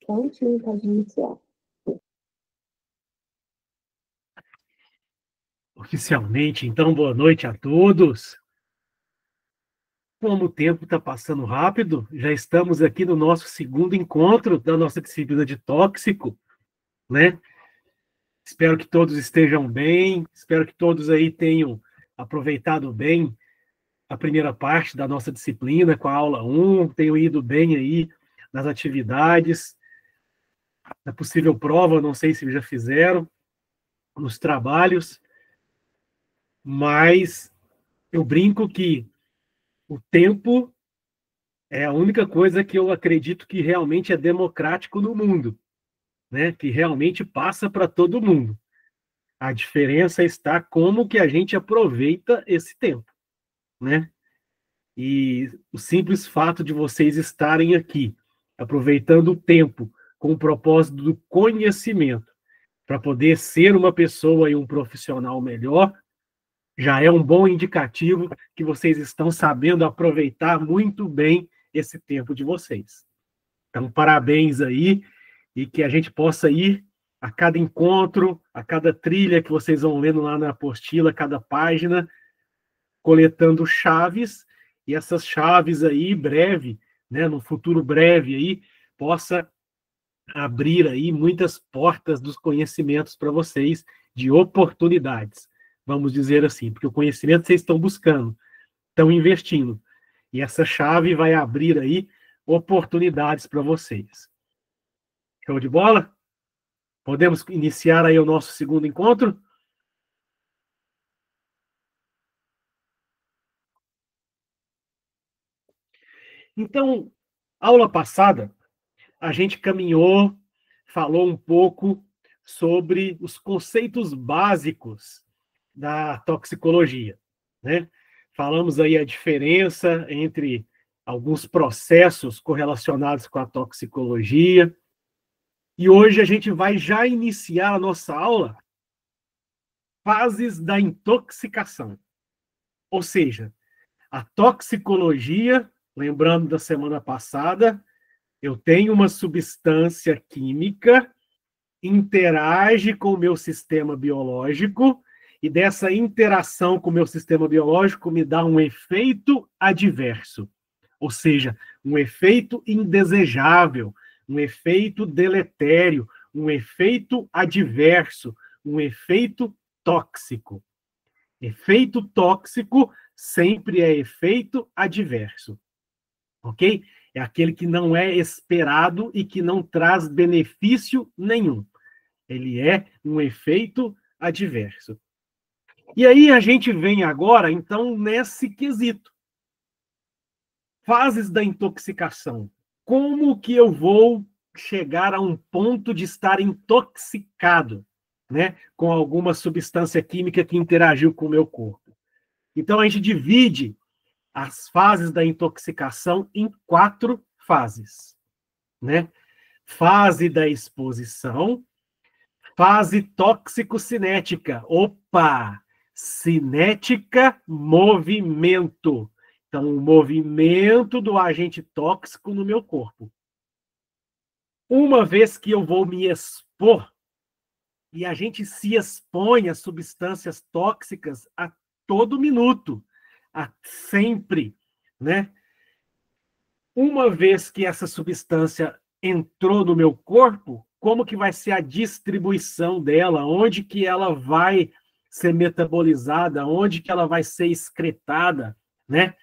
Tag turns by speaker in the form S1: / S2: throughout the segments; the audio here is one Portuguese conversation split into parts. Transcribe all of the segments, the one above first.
S1: Prontinho, pode iniciar.
S2: Oficialmente, então, boa noite a todos. Como o tempo está passando rápido, já estamos aqui no nosso segundo encontro da nossa disciplina de tóxico, né? Espero que todos estejam bem, espero que todos aí tenham aproveitado bem a primeira parte da nossa disciplina com a aula 1, tenham ido bem aí nas atividades, na possível prova, não sei se já fizeram, nos trabalhos, mas eu brinco que o tempo é a única coisa que eu acredito que realmente é democrático no mundo, né? Que realmente passa para todo mundo. A diferença está como que a gente aproveita esse tempo, né? E o simples fato de vocês estarem aqui, aproveitando o tempo com o propósito do conhecimento, para poder ser uma pessoa e um profissional melhor, já é um bom indicativo que vocês estão sabendo aproveitar muito bem esse tempo de vocês. Então, parabéns aí, e que a gente possa ir a cada encontro, a cada trilha que vocês vão lendo lá na apostila, cada página, coletando chaves, e essas chaves aí, breve, né, no futuro breve aí, possa abrir aí muitas portas dos conhecimentos para vocês, de oportunidades, vamos dizer assim, porque o conhecimento vocês estão buscando, estão investindo, e essa chave vai abrir aí oportunidades para vocês. Show de bola? Podemos iniciar aí o nosso segundo encontro? Então, aula passada, a gente caminhou, falou um pouco sobre os conceitos básicos da toxicologia, né? Falamos aí a diferença entre alguns processos correlacionados com a toxicologia, e hoje a gente vai já iniciar a nossa aula, fases da intoxicação. Ou seja, a toxicologia, lembrando da semana passada, eu tenho uma substância química, interage com o meu sistema biológico, e dessa interação com o meu sistema biológico me dá um efeito adverso, ou seja, um efeito indesejável, um efeito deletério, um efeito adverso, um efeito tóxico. Efeito tóxico sempre é efeito adverso, ok? É aquele que não é esperado e que não traz benefício nenhum. Ele é um efeito adverso. E aí a gente vem agora, então, nesse quesito. Fases da intoxicação. Como que eu vou chegar a um ponto de estar intoxicado, né, com alguma substância química que interagiu com o meu corpo? Então, a gente divide as fases da intoxicação em 4 fases, né? Fase da exposição, fase tóxico-cinética. Opa! Cinética, movimento. Então, o movimento do agente tóxico no meu corpo. Uma vez que eu vou me expor, e a gente se expõe a substâncias tóxicas a todo minuto, a sempre, né? Uma vez que essa substância entrou no meu corpo, como que vai ser a distribuição dela? Onde que ela vai ser metabolizada? Onde que ela vai ser excretada, né?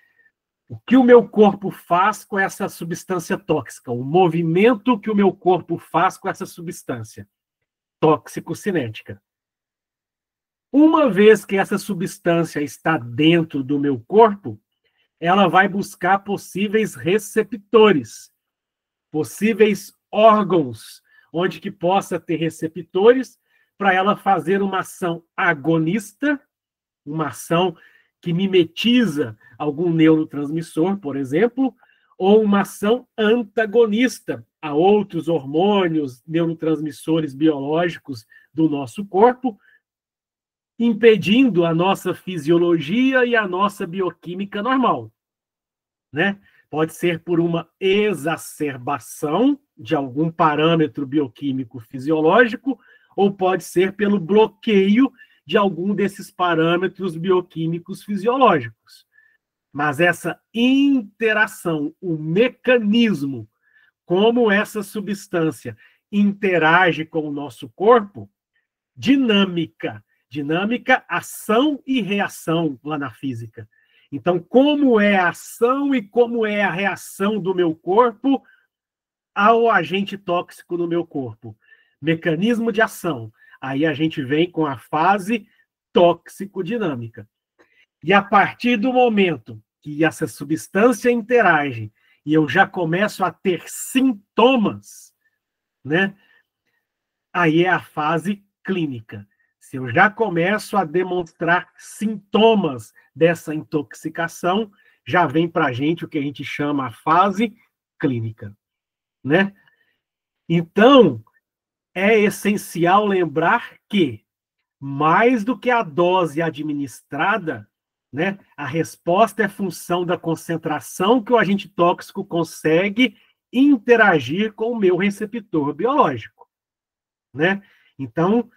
S2: O que o meu corpo faz com essa substância tóxica? O movimento que o meu corpo faz com essa substância tóxico-cinética. Uma vez que essa substância está dentro do meu corpo, ela vai buscar possíveis receptores, possíveis órgãos, onde que possa ter receptores, para ela fazer uma ação agonista, uma ação que mimetiza algum neurotransmissor, por exemplo, ou uma ação antagonista a outros hormônios, neurotransmissores biológicos do nosso corpo, impedindo a nossa fisiologia e a nossa bioquímica normal, né? Pode ser por uma exacerbação de algum parâmetro bioquímico fisiológico, ou pode ser pelo bloqueio de algum desses parâmetros bioquímicos fisiológicos. Mas essa interação, o mecanismo, como essa substância interage com o nosso corpo, dinâmica, ação e reação lá na física. Então, como é a ação e como é a reação do meu corpo ao agente tóxico no meu corpo? Mecanismo de ação. Aí a gente vem com a fase tóxico-dinâmica. E a partir do momento que essa substância interage e eu já começo a ter sintomas, né? Aí é a fase clínica. Se eu já começo a demonstrar sintomas dessa intoxicação, já vem para a gente o que a gente chama a fase clínica, né? Então, é essencial lembrar que, mais do que a dose administrada, né, a resposta é função da concentração que o agente tóxico consegue interagir com o meu receptor biológico, né? Então,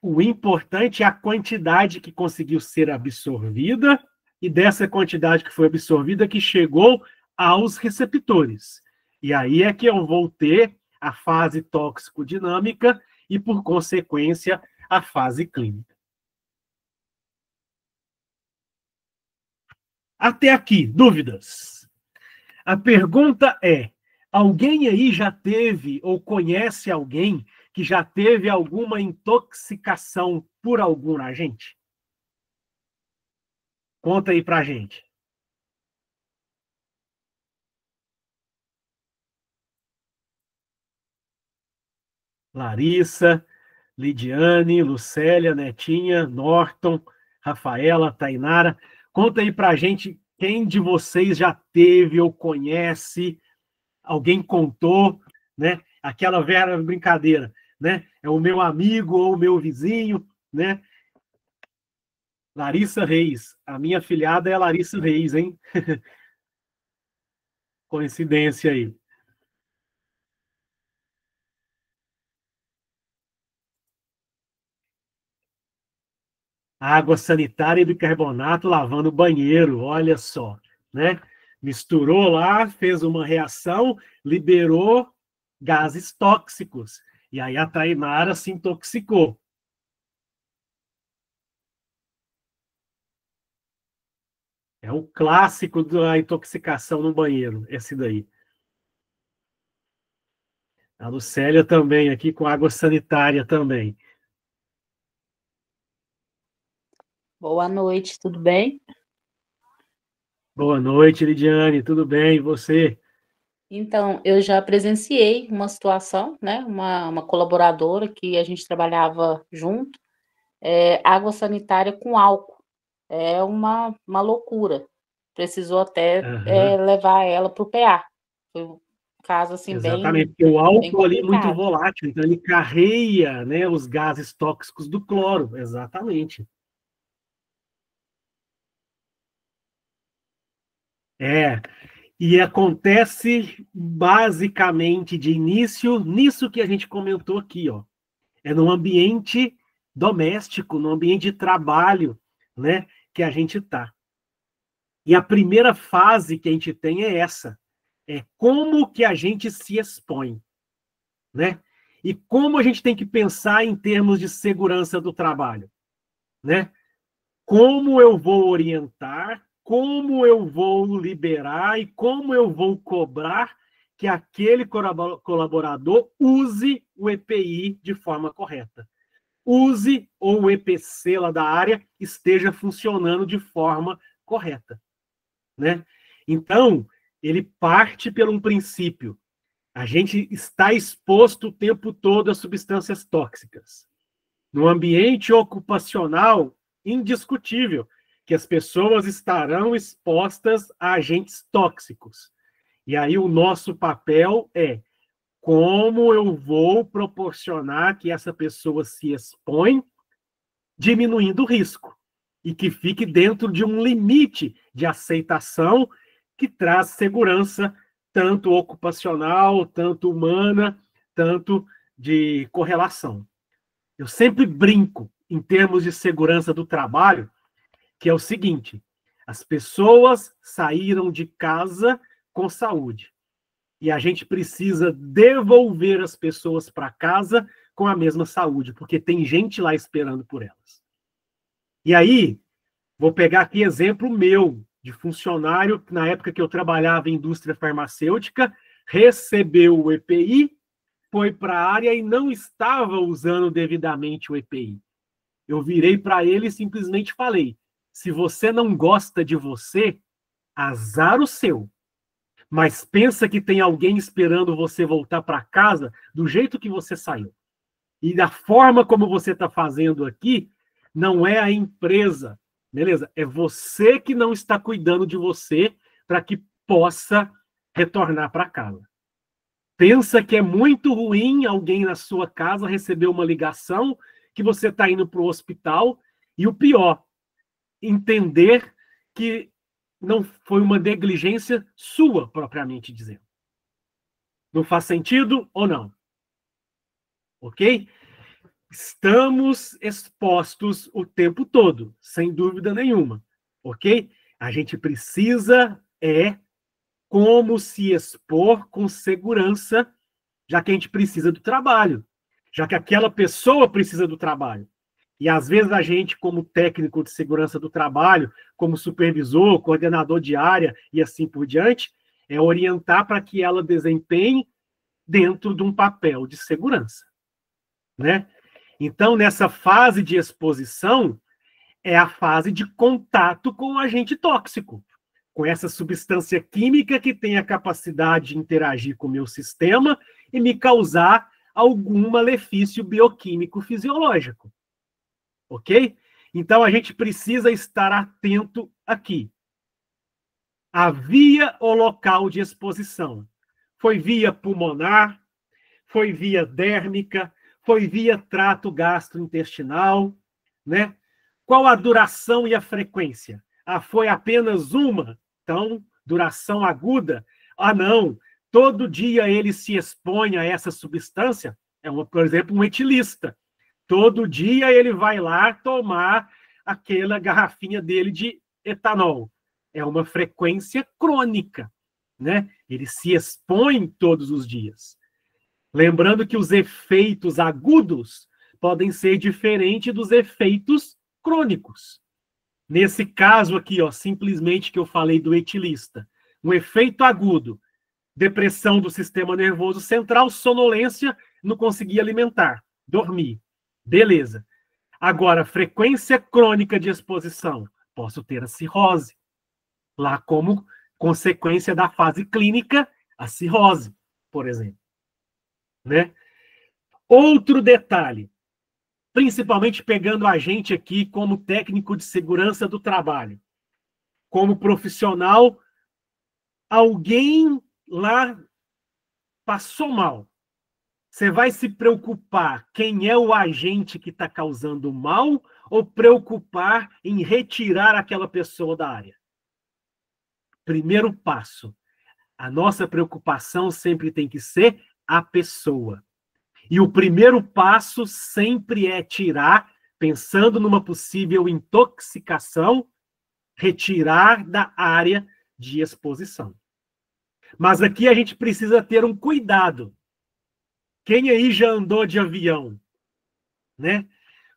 S2: o importante é a quantidade que conseguiu ser absorvida e dessa quantidade que foi absorvida que chegou aos receptores. E aí é que eu vou ter a fase tóxico-dinâmica e, por consequência, a fase clínica. Até aqui, dúvidas? A pergunta é: alguém aí já teve ou conhece alguém que já teve alguma intoxicação por algum agente? Conta aí pra gente. Larissa, Lidiane, Lucélia, Netinha, Norton, Rafaela, Tainara. Conta aí pra gente quem de vocês já teve ou conhece, alguém contou, né? Aquela velha brincadeira, né? É o meu amigo ou o meu vizinho, né? Larissa Reis. A minha afilhada é a Larissa Reis, hein? Coincidência aí. Água sanitária e bicarbonato lavando o banheiro, olha só, né? Misturou lá, fez uma reação, liberou gases tóxicos. E aí a Tainara se intoxicou. É o clássico da intoxicação no banheiro, esse daí. A Lucélia também, aqui com água sanitária também.
S1: Boa noite, tudo bem?
S2: Boa noite, Lidiane, tudo bem? E você?
S1: Então, eu já presenciei uma situação, né? Uma colaboradora que a gente trabalhava junto, água sanitária com álcool. É uma loucura. Precisou até
S2: Aham.
S1: levar ela para o PA. Foi um caso assim
S2: Exatamente,
S1: bem,
S2: porque o
S1: bem
S2: álcool ali é muito
S1: complicado.
S2: volátil, então ele carreia, né, os gases tóxicos do cloro, exatamente. É, e acontece basicamente de início nisso que a gente comentou aqui, ó. É no ambiente doméstico, no ambiente de trabalho, né, que a gente está. E a primeira fase que a gente tem é essa, é como que a gente se expõe, né? E como a gente tem que pensar em termos de segurança do trabalho, né? Como eu vou orientar, como eu vou liberar e como eu vou cobrar que aquele colaborador use o EPI de forma correta. Use ou o EPC lá da área esteja funcionando de forma correta, né? Então, ele parte por um princípio. A gente está exposto o tempo todo a substâncias tóxicas. No ambiente ocupacional, indiscutível que as pessoas estarão expostas a agentes tóxicos. E aí o nosso papel é como eu vou proporcionar que essa pessoa se expõe, diminuindo o risco, e que fique dentro de um limite de aceitação que traz segurança, tanto ocupacional, tanto humana, tanto de correlação. Eu sempre brinco em termos de segurança do trabalho, que é o seguinte: as pessoas saíram de casa com saúde. E a gente precisa devolver as pessoas para casa com a mesma saúde, porque tem gente lá esperando por elas. E aí, vou pegar aqui exemplo meu, de funcionário que na época que eu trabalhava em indústria farmacêutica, recebeu o EPI, foi para a área e não estava usando devidamente o EPI. Eu virei para ele e simplesmente falei: se você não gosta de você, azar o seu. Mas pensa que tem alguém esperando você voltar para casa do jeito que você saiu. E da forma como você está fazendo aqui, não é a empresa, beleza? É você que não está cuidando de você para que possa retornar para casa. Pensa que é muito ruim alguém na sua casa receber uma ligação que você está indo para o hospital e o pior, entender que não foi uma negligência sua, propriamente dizendo. Não faz sentido ou não? Ok? Estamos expostos o tempo todo, sem dúvida nenhuma. Ok? A gente precisa como se expor com segurança, já que a gente precisa do trabalho, já que aquela pessoa precisa do trabalho. E às vezes a gente, como técnico de segurança do trabalho, como supervisor, coordenador de área e assim por diante, é orientar para que ela desempenhe dentro de um papel de segurança, né? Então, nessa fase de exposição, é a fase de contato com o agente tóxico, com essa substância química que tem a capacidade de interagir com o meu sistema e me causar algum malefício bioquímico fisiológico. Ok? Então, a gente precisa estar atento aqui. A via ou local de exposição. Foi via pulmonar, foi via dérmica, foi via trato gastrointestinal, né? Qual a duração e a frequência? Ah, foi apenas uma? Então, duração aguda? Ah, não. Todo dia ele se expõe a essa substância? Por exemplo, um etilista. Todo dia ele vai lá tomar aquela garrafinha dele de etanol. É uma frequência crônica, né? Ele se expõe todos os dias. Lembrando que os efeitos agudos podem ser diferentes dos efeitos crônicos. Nesse caso aqui, ó, simplesmente que eu falei do etilista, um efeito agudo, depressão do sistema nervoso central, sonolência, não conseguia alimentar, dormir. Beleza. Agora, frequência crônica de exposição. Posso ter a cirrose. Lá como consequência da fase clínica, a cirrose, por exemplo. Né? Outro detalhe, principalmente pegando a gente aqui como técnico de segurança do trabalho, como profissional, alguém lá passou mal. Você vai se preocupar quem é o agente que está causando o mal ou preocupar em retirar aquela pessoa da área? Primeiro passo. A nossa preocupação sempre tem que ser a pessoa. E o primeiro passo sempre é tirar, pensando numa possível intoxicação, retirar da área de exposição. Mas aqui a gente precisa ter um cuidado. Quem aí já andou de avião, né?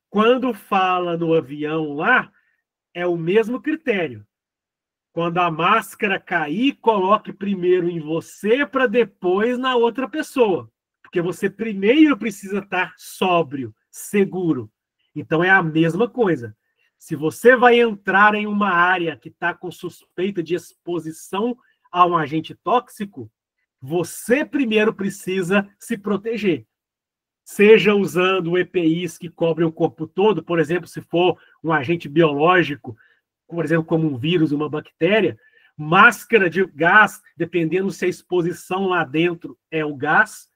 S2: Quando fala no avião lá, é o mesmo critério. Quando a máscara cair, coloque primeiro em você para depois na outra pessoa. Porque você primeiro precisa estar sóbrio, seguro. Então é a mesma coisa. Se você vai entrar em uma área que está com suspeita de exposição a um agente tóxico, você primeiro precisa se proteger. Seja usando EPIs que cobrem o corpo todo, por exemplo, se for um agente biológico, por exemplo, como um vírus, uma bactéria, máscara de gás, dependendo se a exposição lá dentro é o gás,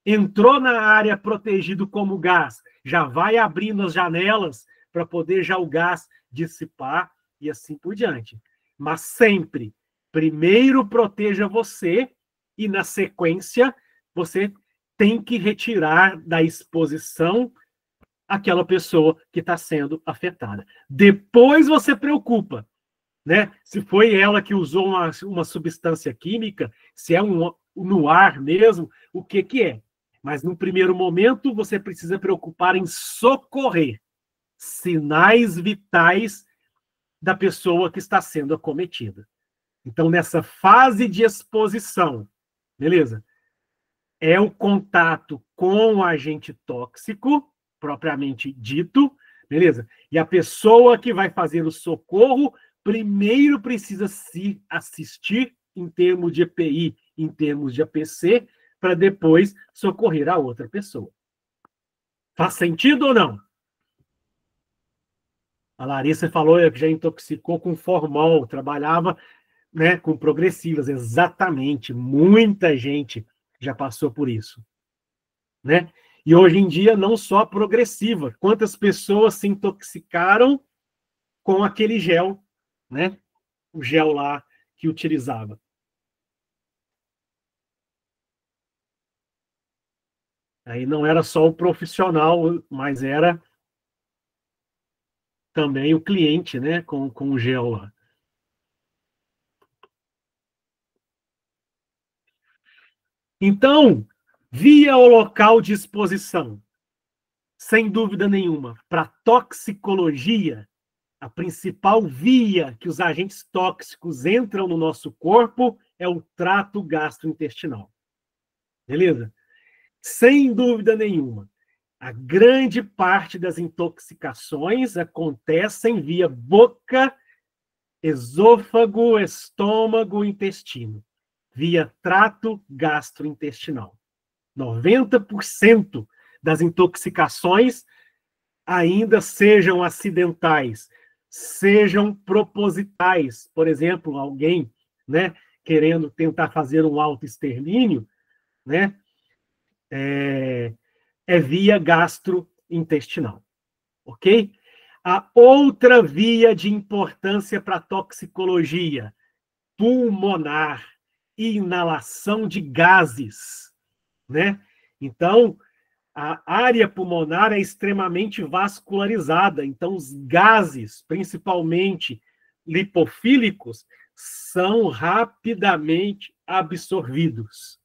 S2: entrou na área protegido como gás, já vai abrindo as janelas para poder já o gás dissipar e assim por diante. Mas sempre Primeiro proteja você e, na sequência, você tem que retirar da exposição aquela pessoa que está sendo afetada. Depois você preocupa, né? Se foi ela que usou uma substância química, se é no ar mesmo, o que é. Mas, no primeiro momento, você precisa preocupar em socorrer sinais vitais da pessoa que está sendo acometida. Então, nessa fase de exposição, beleza? É o contato com o agente tóxico, propriamente dito, beleza? E a pessoa que vai fazer o socorro, primeiro precisa se assistir em termos de EPI, em termos de APC, para depois socorrer a outra pessoa. Faz sentido ou não? A Larissa falou que já intoxicou com formol, trabalhava, né, com progressivas, exatamente. Muita gente já passou por isso, né? E hoje em dia, não só progressiva. Quantas pessoas se intoxicaram com aquele gel, né? O gel lá que utilizava. Aí não era só o profissional, mas era também o cliente, né? Com o gel lá. Então, via o local de exposição, sem dúvida nenhuma, para toxicologia, a principal via que os agentes tóxicos entram no nosso corpo é o trato gastrointestinal. Beleza? Sem dúvida nenhuma. A grande parte das intoxicações acontecem via boca, esôfago, estômago, intestino. Via trato gastrointestinal. 90% das intoxicações, ainda sejam acidentais, sejam propositais. Por exemplo, alguém, né, querendo tentar fazer um autoextermínio, né, é via gastrointestinal. Ok? A outra via de importância para a toxicologia, pulmonar, inalação de gases, né? Então, a área pulmonar é extremamente vascularizada, então os gases, principalmente lipofílicos, são rapidamente absorvidos,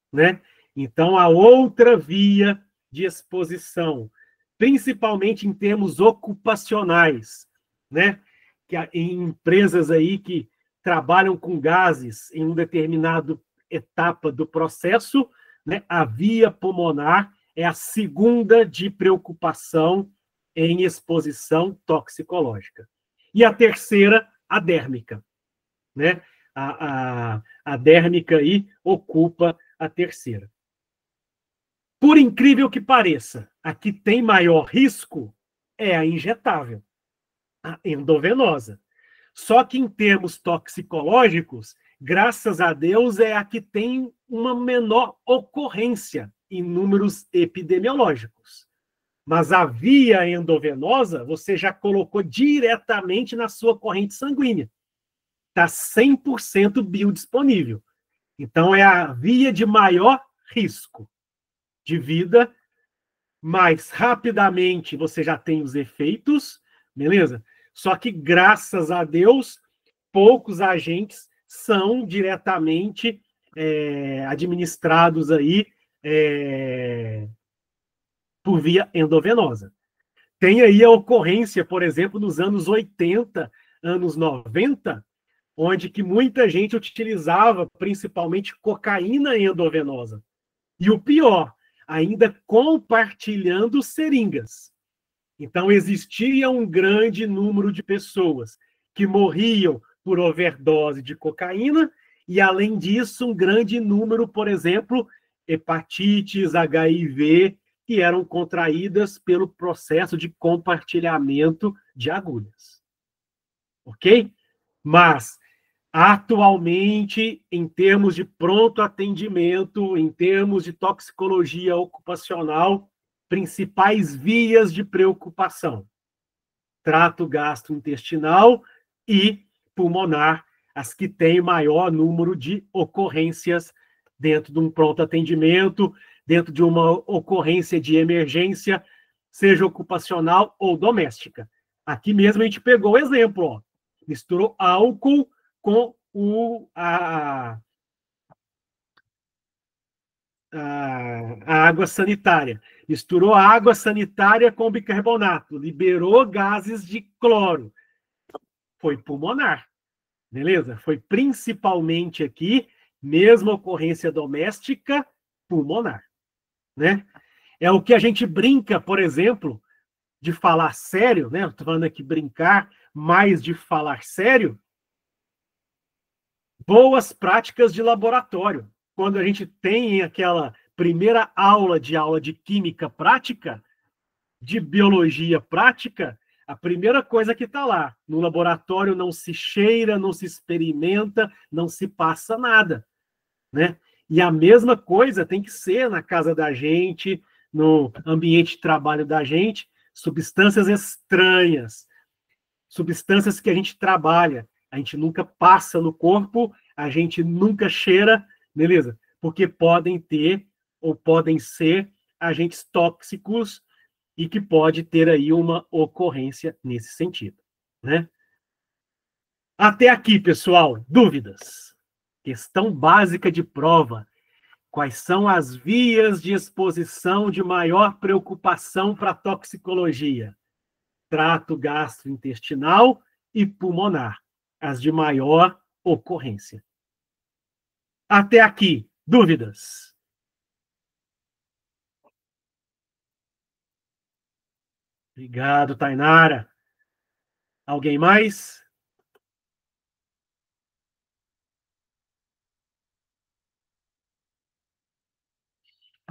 S2: né? Então, a outra via de exposição, principalmente em termos ocupacionais, né? Que em empresas aí que trabalham com gases em uma determinada etapa do processo, né? A via pulmonar é a segunda de preocupação em exposição toxicológica. E a terceira, a dérmica, né? A dérmica aí ocupa a terceira. Por incrível que pareça, a que tem maior risco é a injetável, a endovenosa. Só que em termos toxicológicos, graças a Deus, é a que tem uma menor ocorrência em números epidemiológicos. Mas a via endovenosa, você já colocou diretamente na sua corrente sanguínea. Está 100% biodisponível. Então, é a via de maior risco de vida. Mais rapidamente você já tem os efeitos, beleza? Só que, graças a Deus, poucos agentes são diretamente administrados aí por via endovenosa. Tem aí a ocorrência, por exemplo, nos anos 80, anos 90, onde que muita gente utilizava principalmente cocaína endovenosa. E o pior, ainda compartilhando seringas. Então, existia um grande número de pessoas que morriam por overdose de cocaína e, além disso, um grande número, por exemplo, hepatites, HIV, que eram contraídas pelo processo de compartilhamento de agulhas. Ok? Mas, atualmente, em termos de pronto atendimento, em termos de toxicologia ocupacional, principais vias de preocupação: trato gastrointestinal e pulmonar, as que têm maior número de ocorrências dentro de um pronto atendimento, dentro de uma ocorrência de emergência, seja ocupacional ou doméstica. Aqui mesmo a gente pegou o exemplo, ó, misturou álcool com a água sanitária. Misturou a água sanitária com bicarbonato, liberou gases de cloro. Foi pulmonar, beleza? Foi principalmente aqui, mesma ocorrência doméstica, pulmonar, né? É o que a gente brinca, por exemplo, de falar sério, né? Estou falando aqui brincar, mais de falar sério. Boas práticas de laboratório. Quando a gente tem aquela primeira aula de química prática, de biologia prática, a primeira coisa que está lá, no laboratório não se cheira, não se experimenta, não se passa nada, né? E a mesma coisa tem que ser na casa da gente, no ambiente de trabalho da gente, substâncias estranhas, substâncias que a gente trabalha, a gente nunca passa no corpo, a gente nunca cheira, beleza? Porque podem ter ou podem ser agentes tóxicos e que pode ter aí uma ocorrência nesse sentido, né? Até aqui, pessoal, dúvidas? Questão básica de prova. Quais são as vias de exposição de maior preocupação para a toxicologia? Trato gastrointestinal e pulmonar, as de maior ocorrência. Até aqui, dúvidas? Obrigado, Tainara. Alguém mais?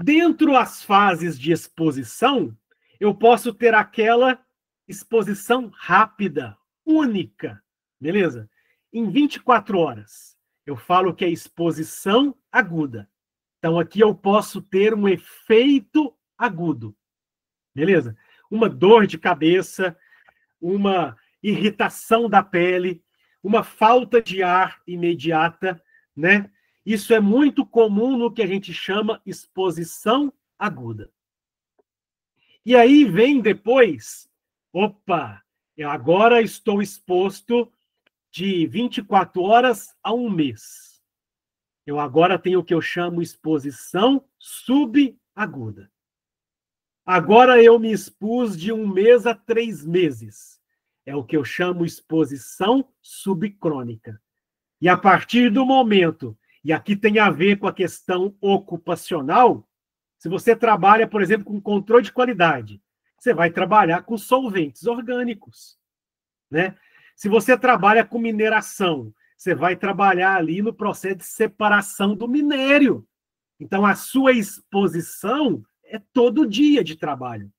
S2: Dentro das fases de exposição, eu posso ter aquela exposição rápida, única, beleza? Em 24 horas. Eu falo que é exposição aguda. Então, aqui eu posso ter um efeito agudo, beleza? Uma dor de cabeça, uma irritação da pele, uma falta de ar imediata, né? Isso é muito comum no que a gente chama exposição aguda. E aí vem depois, opa, eu agora estou exposto de 24 horas a um mês. Eu agora tenho o que eu chamo exposição subaguda. Agora eu me expus de um mês a 3 meses. É o que eu chamo exposição subcrônica. E a partir do momento, e aqui tem a ver com a questão ocupacional, se você trabalha, por exemplo, com controle de qualidade, você vai trabalhar com solventes orgânicos, né? Se você trabalha com mineração, você vai trabalhar ali no processo de separação do minério. Então, a sua exposição é todo dia de trabalho.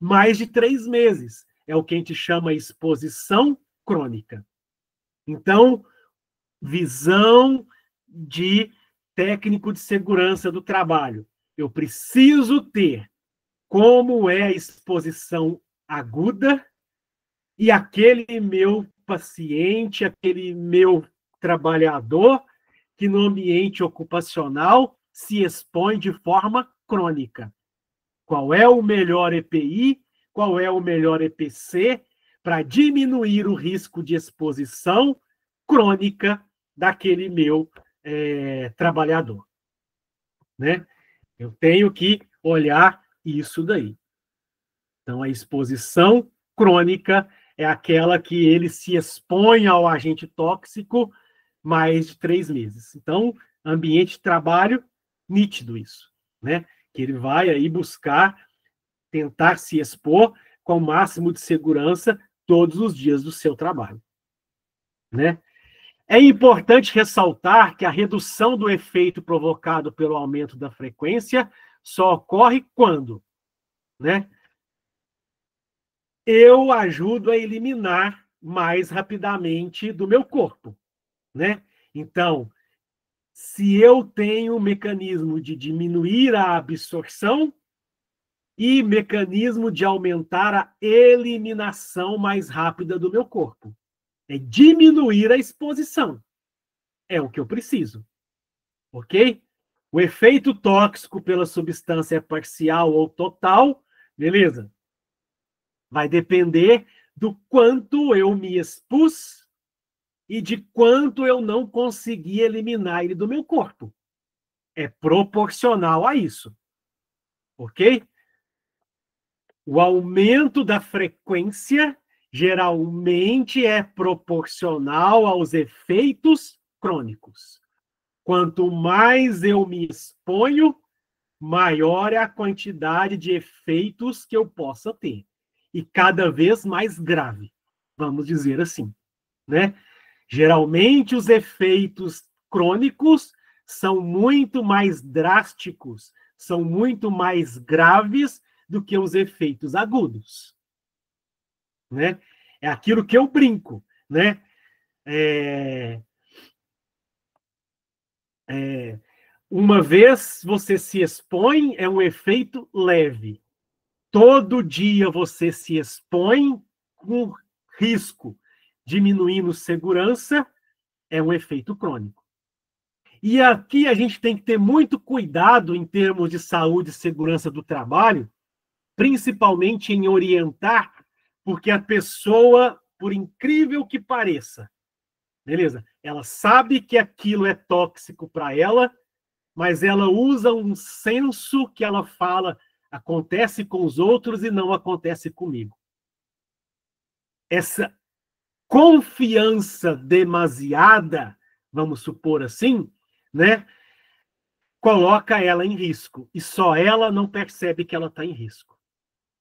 S2: Mais de 3 meses. É o que a gente chama exposição crônica. Então, visão de técnico de segurança do trabalho. Eu preciso ter como é a exposição aguda e aquele meu paciente, aquele meu trabalhador que no ambiente ocupacional se expõe de forma crônica. Qual é o melhor EPI, qual é o melhor EPC para diminuir o risco de exposição crônica daquele meu trabalhador, né? Eu tenho que olhar isso daí. Então, a exposição crônica é aquela que ele se expõe ao agente tóxico mais de 3 meses. Então, ambiente de trabalho, nítido isso, né? Que ele vai aí buscar, tentar se expor com o máximo de segurança todos os dias do seu trabalho, né? É importante ressaltar que a redução do efeito provocado pelo aumento da frequência só ocorre quando, né? Eu ajudo a eliminar mais rapidamente do meu corpo, né? Então, se eu tenho um mecanismo de diminuir a absorção e mecanismo de aumentar a eliminação mais rápida do meu corpo, é diminuir a exposição. É o que eu preciso, ok? O efeito tóxico pela substância é parcial ou total, beleza? Vai depender do quanto eu me expus e de quanto eu não consegui eliminar ele do meu corpo. É proporcional a isso, ok? O aumento da frequência geralmente é proporcional aos efeitos crônicos. Quanto mais eu me exponho, maior é a quantidade de efeitos que eu possa ter. E cada vez mais grave, vamos dizer assim, né? Geralmente os efeitos crônicos são muito mais drásticos, são muito mais graves do que os efeitos agudos, né? É aquilo que eu brinco, né? É, uma vez você se expõe, é um efeito leve. Todo dia você se expõe com risco, diminuindo segurança, é um efeito crônico. E aqui a gente tem que ter muito cuidado em termos de saúde e segurança do trabalho, principalmente em orientar, porque a pessoa, por incrível que pareça, beleza? Ela sabe que aquilo é tóxico para ela, mas ela usa um senso que ela fala acontece com os outros e não acontece comigo. Essa confiança demasiada, vamos supor assim, né, coloca ela em risco e só ela não percebe que ela está em risco.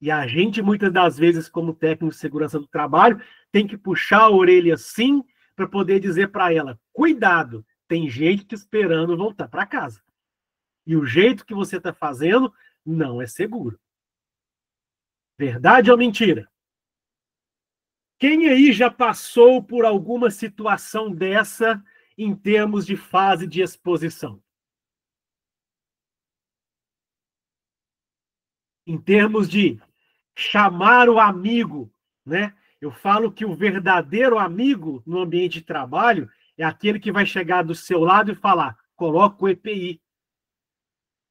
S2: E a gente, muitas das vezes, como técnico de segurança do trabalho, tem que puxar a orelha assim para poder dizer para ela: cuidado, tem gente te esperando voltar para casa. E o jeito que você está fazendo não é seguro. Verdade ou mentira? Quem aí já passou por alguma situação dessa em termos de fase de exposição? Em termos de chamar o amigo, né? Eu falo que o verdadeiro amigo no ambiente de trabalho é aquele que vai chegar do seu lado e falar: coloca o EPI.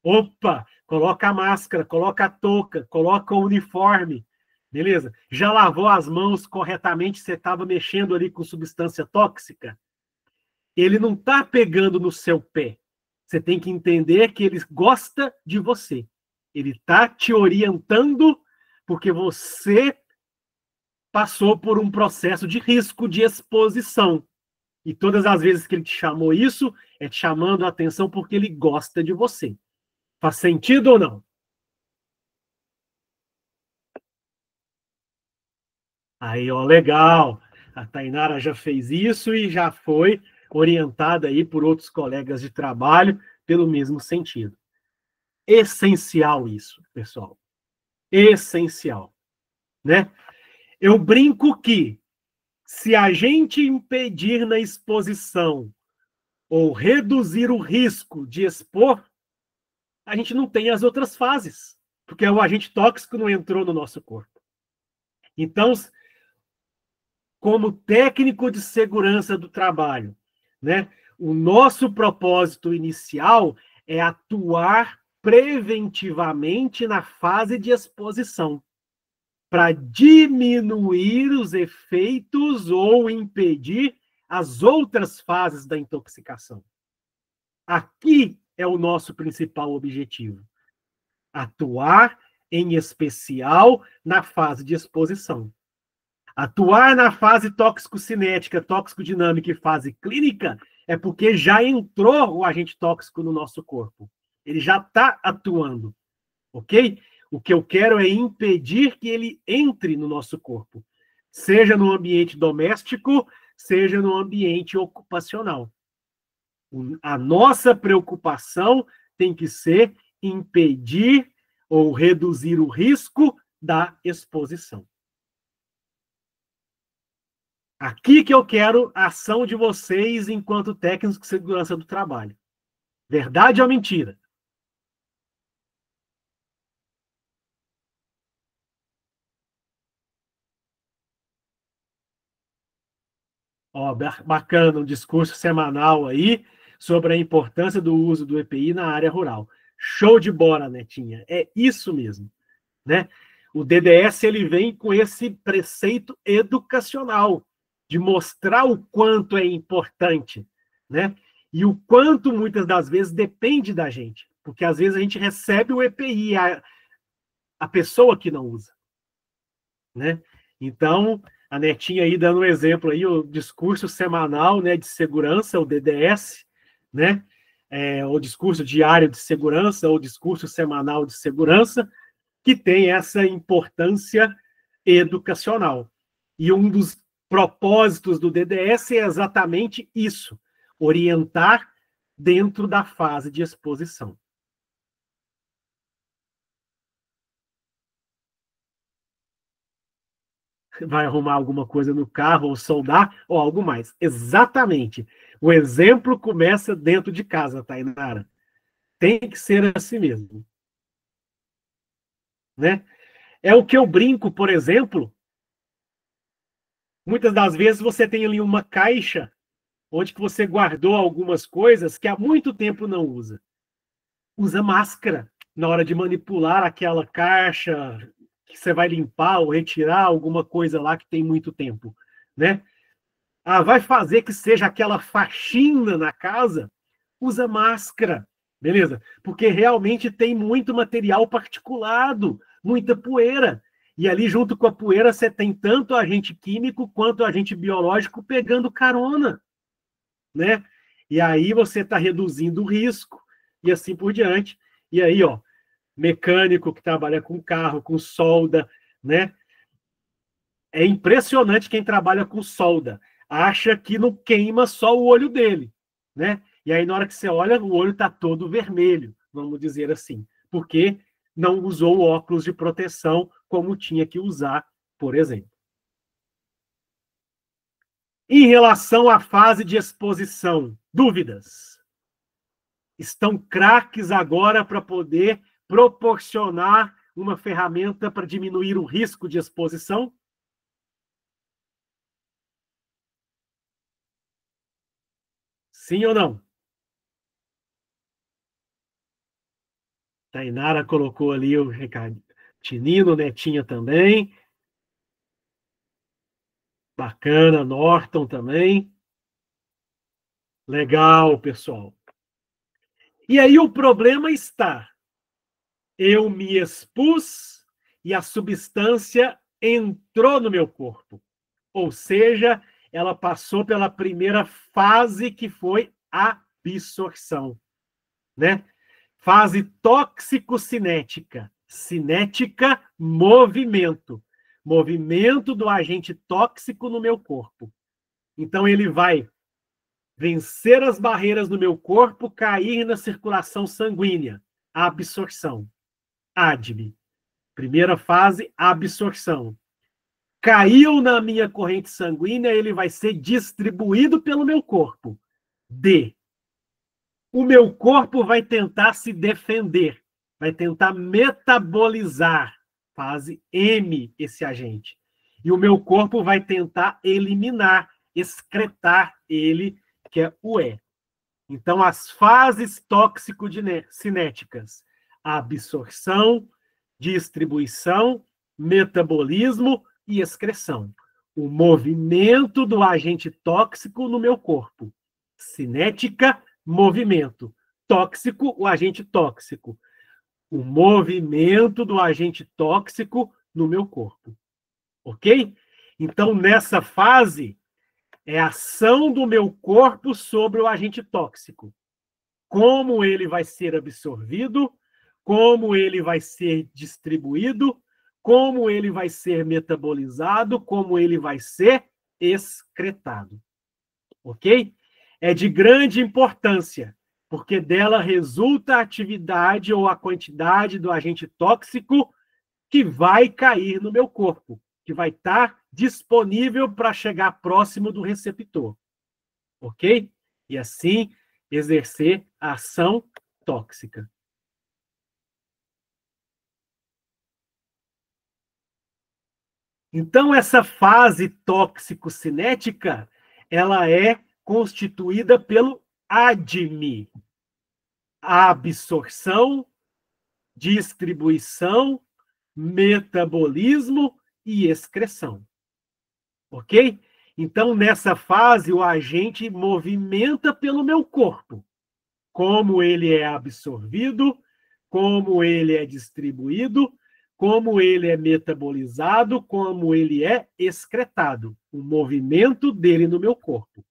S2: Opa, coloca a máscara, coloca a touca, coloca o uniforme. Beleza? Já lavou as mãos corretamente? Você estava mexendo ali com substância tóxica? Ele não está pegando no seu pé. Você tem que entender que ele gosta de você. Ele está te orientando porque você passou por um processo de risco de exposição. E todas as vezes que ele te chamou isso, é te chamando a atenção porque ele gosta de você. Faz sentido ou não? Aí, ó, legal. A Tainara já fez isso e já foi orientada aí por outros colegas de trabalho pelo mesmo sentido. Essencial isso, pessoal. Essencial, né? Eu brinco que se a gente impedir na exposição ou reduzir o risco de expor, a gente não tem as outras fases, porque o agente tóxico não entrou no nosso corpo. Então, como técnico de segurança do trabalho, né, o nosso propósito inicial é atuar preventivamente na fase de exposição, para diminuir os efeitos ou impedir as outras fases da intoxicação. Aqui é o nosso principal objetivo: atuar em especial na fase de exposição. Atuar na fase tóxico-cinética, tóxico-dinâmica e fase clínica é porque já entrou o agente tóxico no nosso corpo. Ele já está atuando, ok? O que eu quero é impedir que ele entre no nosso corpo, seja no ambiente doméstico, seja no ambiente ocupacional. A nossa preocupação tem que ser impedir ou reduzir o risco da exposição. Aqui que eu quero a ação de vocês enquanto técnicos de segurança do trabalho. Verdade ou mentira? Ó, bacana, um discurso semanal aí sobre a importância do uso do EPI na área rural. Show de bola, Netinha. É isso mesmo, né? O DDS ele vem com esse preceito educacional de mostrar o quanto é importante, né? E o quanto muitas das vezes depende da gente, porque às vezes a gente recebe o EPI, a pessoa que não usa, né? Então, a Netinha aí dando um exemplo aí, o discurso semanal, né, de segurança, o DDS, né? O discurso diário de segurança, ou discurso semanal de segurança, que tem essa importância educacional. E um dos propósitos do DDS é exatamente isso, orientar dentro da fase de exposição. Vai arrumar alguma coisa no carro, ou soldar, ou algo mais. Exatamente. O exemplo começa dentro de casa, Tainara. Tem que ser assim mesmo. Né? É o que eu brinco, por exemplo. Muitas das vezes você tem ali uma caixa onde que você guardou algumas coisas que há muito tempo não usa. Usa máscara na hora de manipular aquela caixa que você vai limpar ou retirar alguma coisa lá que tem muito tempo, né? Ah, vai fazer que seja aquela faxina na casa, usa máscara, beleza? Porque realmente tem muito material particulado, muita poeira. E ali, junto com a poeira, você tem tanto agente químico quanto agente biológico pegando carona, né? E aí você está reduzindo o risco, e assim por diante. E aí, ó, mecânico que trabalha com carro, com solda, né? É impressionante quem trabalha com solda. Acha que não queima só o olho dele, né? E aí, na hora que você olha, o olho está todo vermelho, vamos dizer assim, porque não usou o óculos de proteção como tinha que usar, por exemplo. Em relação à fase de exposição, dúvidas? Estão craques agora para poder proporcionar uma ferramenta para diminuir o risco de exposição? Sim ou não? Tainara colocou ali o recado. Tinino, Netinha também. Bacana, Norton também. Legal, pessoal. E aí o problema está: eu me expus e a substância entrou no meu corpo. Ou seja, ela passou pela primeira fase, que foi a absorção, né? Fase tóxico-cinética. Cinética, movimento. Movimento do agente tóxico no meu corpo. Então, ele vai vencer as barreiras do meu corpo, cair na circulação sanguínea. Absorção. ADME. Primeira fase, absorção. Caiu na minha corrente sanguínea, ele vai ser distribuído pelo meu corpo. D. O meu corpo vai tentar se defender, vai tentar metabolizar, fase M, esse agente. E o meu corpo vai tentar eliminar, excretar ele, que é o E. Então, as fases tóxico-cinéticas: absorção, distribuição, metabolismo e excreção. O movimento do agente tóxico no meu corpo. Cinética, movimento. Tóxico, o agente tóxico. O movimento do agente tóxico no meu corpo. Ok? Então, nessa fase, é a ação do meu corpo sobre o agente tóxico. Como ele vai ser absorvido, como ele vai ser distribuído, como ele vai ser metabolizado, como ele vai ser excretado. Ok? É de grande importância, porque dela resulta a atividade ou a quantidade do agente tóxico que vai cair no meu corpo, que vai estar disponível para chegar próximo do receptor. Ok? E assim exercer a ação tóxica. Então, essa fase tóxico-cinética ela é constituída pelo ADME. Absorção, distribuição, metabolismo e excreção. Ok? Então, nessa fase, o agente movimenta pelo meu corpo. Como ele é absorvido, como ele é distribuído, como ele é metabolizado, como ele é excretado. O movimento dele no meu corpo.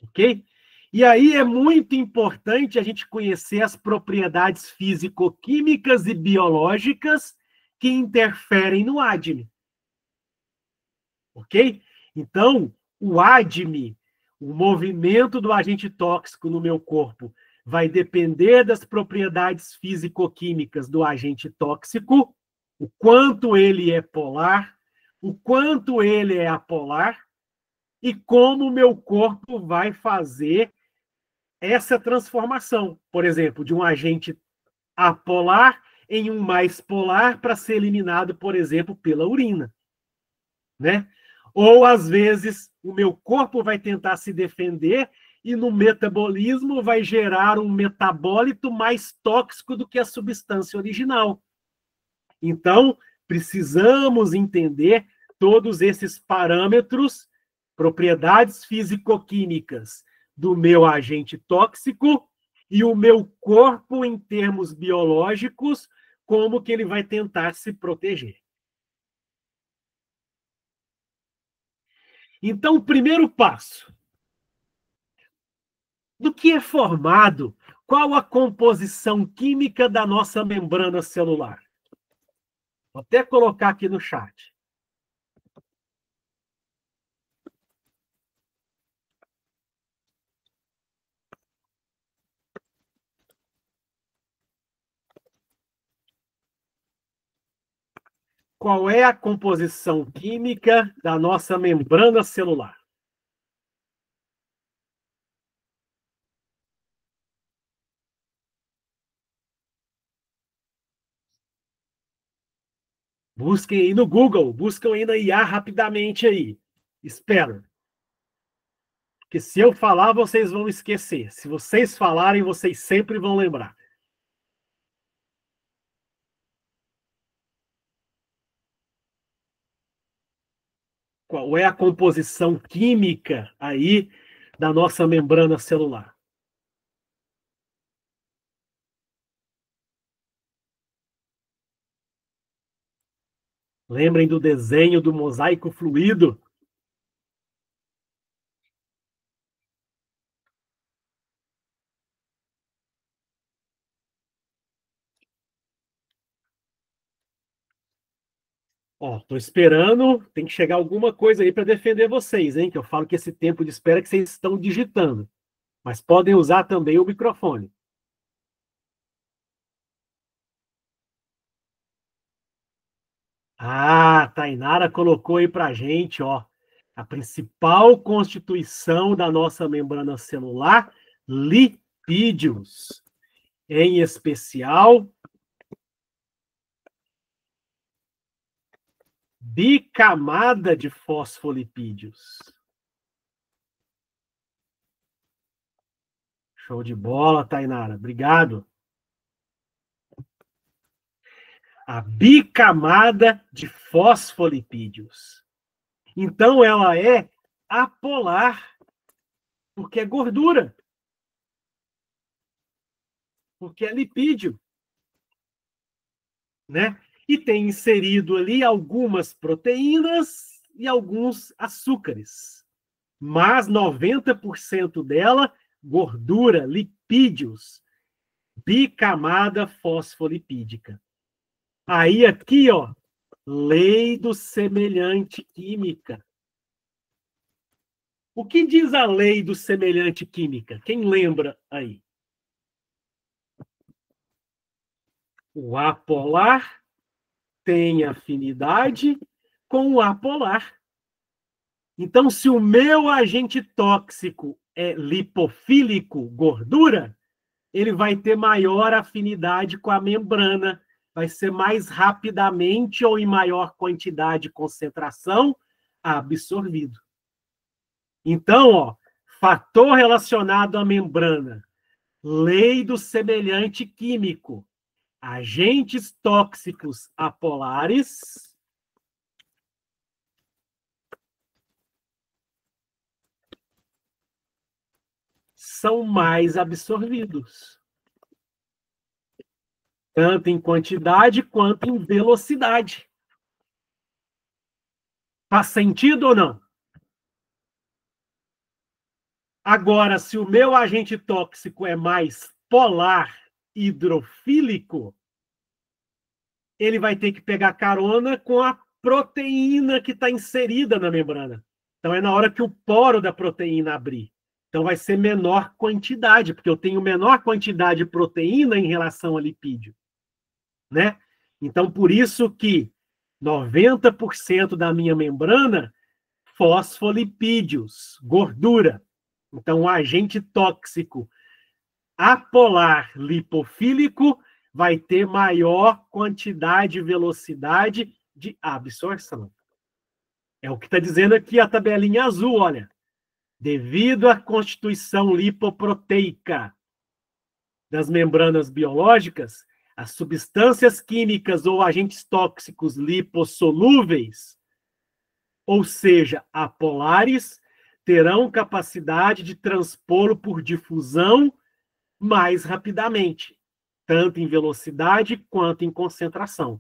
S2: Ok? E aí é muito importante a gente conhecer as propriedades físico-químicas e biológicas que interferem no ADME. Ok? Então, o ADME, o movimento do agente tóxico no meu corpo, vai depender das propriedades físico-químicas do agente tóxico, o quanto ele é polar, o quanto ele é apolar, e como o meu corpo vai fazer essa transformação, por exemplo, de um agente apolar em um mais polar para ser eliminado, por exemplo, pela urina, né? Ou, às vezes, o meu corpo vai tentar se defender e no metabolismo vai gerar um metabólito mais tóxico do que a substância original. Então, precisamos entender todos esses parâmetros, propriedades físico-químicas do meu agente tóxico e o meu corpo, em termos biológicos, como que ele vai tentar se proteger. Então, o primeiro passo. Do que é formado? Qual a composição química da nossa membrana celular? Vou até colocar aqui no chat. Qual é a composição química da nossa membrana celular? Busquem aí no Google, buscam aí na IA rapidamente aí. Espero. Porque se eu falar, vocês vão esquecer. Se vocês falarem, vocês sempre vão lembrar. Qual é a composição química aí da nossa membrana celular? Lembrem do desenho do mosaico fluido? Ó, tô esperando, tem que chegar alguma coisa aí para defender vocês, hein? Que eu falo que esse tempo de espera é que vocês estão digitando. Mas podem usar também o microfone. Ah, Tainara colocou aí para a gente, ó, a principal constituição da nossa membrana celular, lipídios, em especial bicamada de fosfolipídios. Show de bola, Tainara. Obrigado. A bicamada de fosfolipídios. Então, ela é apolar, porque é gordura, porque é lipídio, né? E tem inserido ali algumas proteínas e alguns açúcares. Mas 90% dela, gordura, lipídios, bicamada fosfolipídica. Aí aqui, ó, lei do semelhante química. O que diz a lei do semelhante química? Quem lembra aí? O apolar tem afinidade com o apolar. Então, se o meu agente tóxico é lipofílico, gordura, ele vai ter maior afinidade com a membrana, vai ser mais rapidamente ou em maior quantidade e concentração absorvido. Então, ó, fator relacionado à membrana, lei do semelhante químico, agentes tóxicos apolares são mais absorvidos, tanto em quantidade quanto em velocidade. Faz sentido ou não? Agora, se o meu agente tóxico é mais polar, hidrofílico, ele vai ter que pegar carona com a proteína que está inserida na membrana. Então, é na hora que o poro da proteína abrir. Então, vai ser menor quantidade, porque eu tenho menor quantidade de proteína em relação a lipídio, né? Então, por isso que 90% da minha membrana, fosfolipídios, gordura. Então, o agente tóxico apolar lipofílico vai ter maior quantidade e velocidade de absorção. É o que está dizendo aqui a tabelinha azul, olha. Devido à constituição lipoproteica das membranas biológicas, as substâncias químicas ou agentes tóxicos lipossolúveis, ou seja, apolares, terão capacidade de transpô-lo por difusão mais rapidamente, tanto em velocidade quanto em concentração.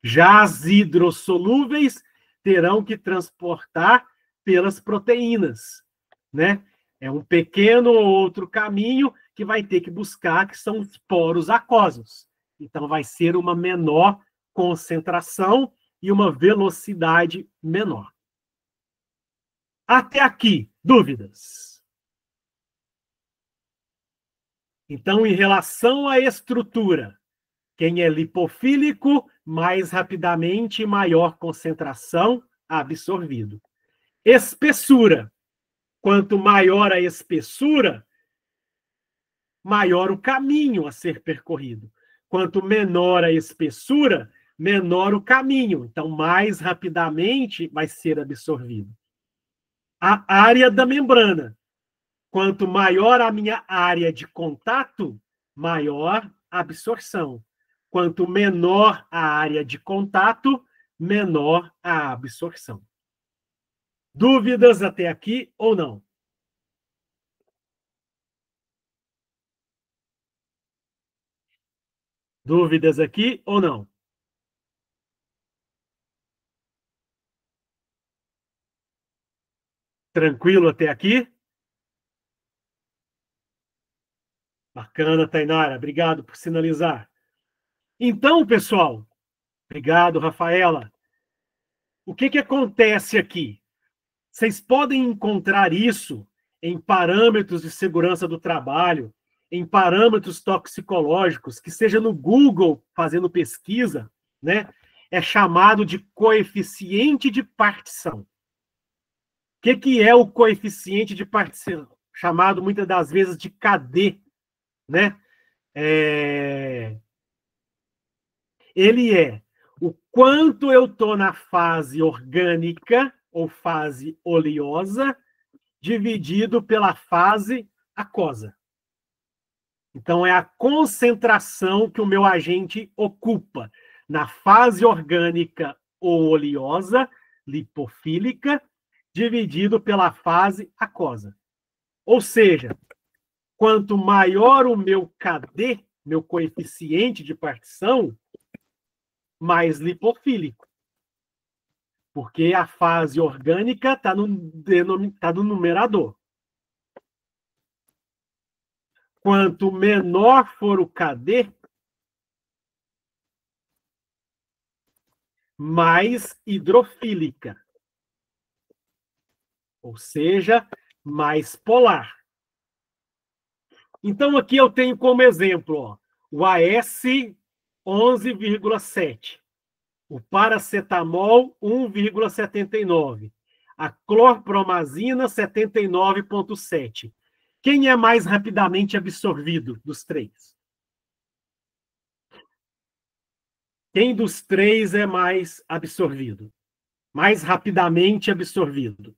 S2: Já as hidrossolúveis terão que transportar pelas proteínas, né? É um pequeno outro caminho que vai ter que buscar, que são os poros aquosos. Então, vai ser uma menor concentração e uma velocidade menor. Até aqui, dúvidas? Então, em relação à estrutura, quem é lipofílico, mais rapidamente e maior concentração absorvido. Espessura. Quanto maior a espessura, maior o caminho a ser percorrido. Quanto menor a espessura, menor o caminho. Então, mais rapidamente vai ser absorvido. A área da membrana. Quanto maior a minha área de contato, maior a absorção. Quanto menor a área de contato, menor a absorção. Dúvidas até aqui ou não? Dúvidas aqui ou não? Tranquilo até aqui? Bacana, Tainara. Obrigado por sinalizar. Então, pessoal, obrigado, Rafaela. O que acontece aqui? Vocês podem encontrar isso em parâmetros de segurança do trabalho, em parâmetros toxicológicos, que seja no Google fazendo pesquisa, né? É chamado de coeficiente de partição. O que é o coeficiente de partição? Chamado muitas das vezes de KD, né? Ele é o quanto eu estou na fase orgânica ou fase oleosa dividido pela fase aquosa. Então, é a concentração que o meu agente ocupa na fase orgânica ou oleosa, lipofílica, dividido pela fase aquosa. Ou seja, quanto maior o meu KD, meu coeficiente de partição, mais lipofílico. Porque a fase orgânica está no numerador. Quanto menor for o KD, mais hidrofílica. Ou seja, mais polar. Então, aqui eu tenho como exemplo ó, o AS 11,7, o paracetamol 1,79, a clorpromazina 79,7. Quem é mais rapidamente absorvido dos três? Quem dos três é mais absorvido? Mais rapidamente absorvido?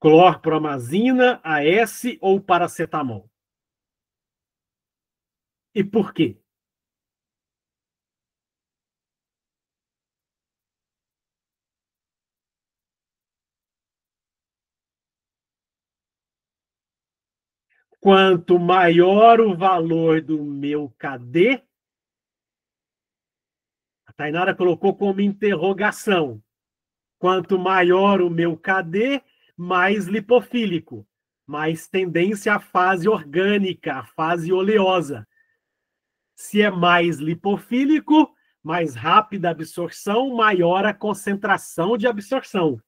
S2: Clorpromazina, AS ou paracetamol? E por quê? Quanto maior o valor do meu KD, a Tainara colocou como interrogação. Quanto maior o meu KD, mais lipofílico, mais tendência à fase orgânica, à fase oleosa. Se é mais lipofílico, mais rápida a absorção, maior a concentração de absorção.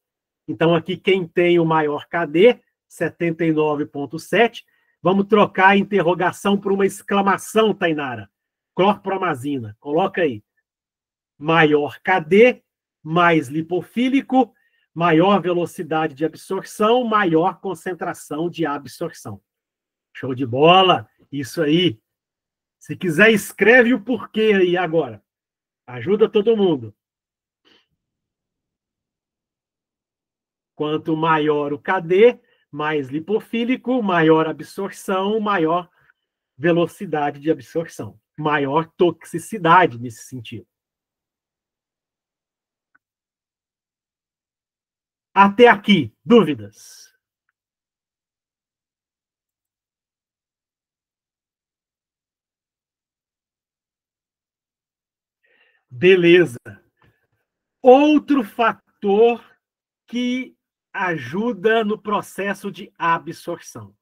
S2: Então, aqui, quem tem o maior KD, 79,7, vamos trocar a interrogação por uma exclamação, Tainara. Clorpromazina, coloca aí. Maior KD, mais lipofílico, maior velocidade de absorção, maior concentração de absorção. Show de bola! Isso aí. Se quiser, escreve o porquê aí agora. Ajuda todo mundo. Quanto maior o KD, mais lipofílico, maior absorção, maior velocidade de absorção, maior toxicidade nesse sentido. Até aqui, dúvidas? Beleza. Outro fator que ajuda no processo de absorção.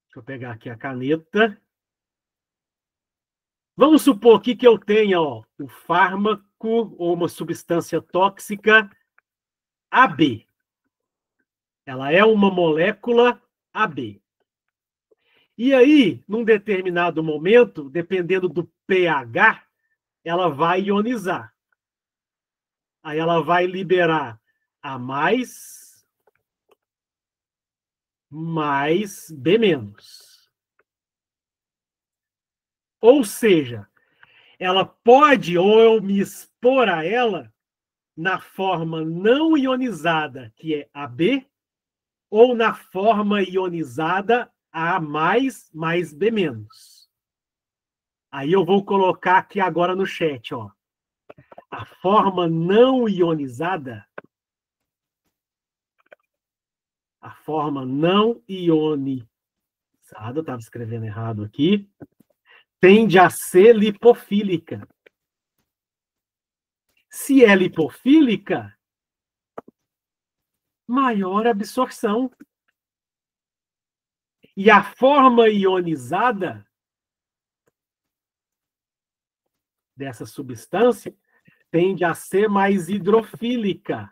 S2: Deixa eu pegar aqui a caneta. Vamos supor aqui que eu tenha um fármaco ou uma substância tóxica AB. Ela é uma molécula AB. E aí, num determinado momento, dependendo do pH, ela vai ionizar. Aí ela vai liberar A+, mais B-. Ou seja, ela pode, ou eu me expor a ela, na forma não ionizada, que é AB, ou na forma ionizada A+, mais B-. Aí eu vou colocar aqui agora no chat, ó. A forma não ionizada, a forma não ionizada, eu estava escrevendo errado aqui, tende a ser lipofílica. Se é lipofílica, maior absorção. E a forma ionizada dessa substância tende a ser mais hidrofílica.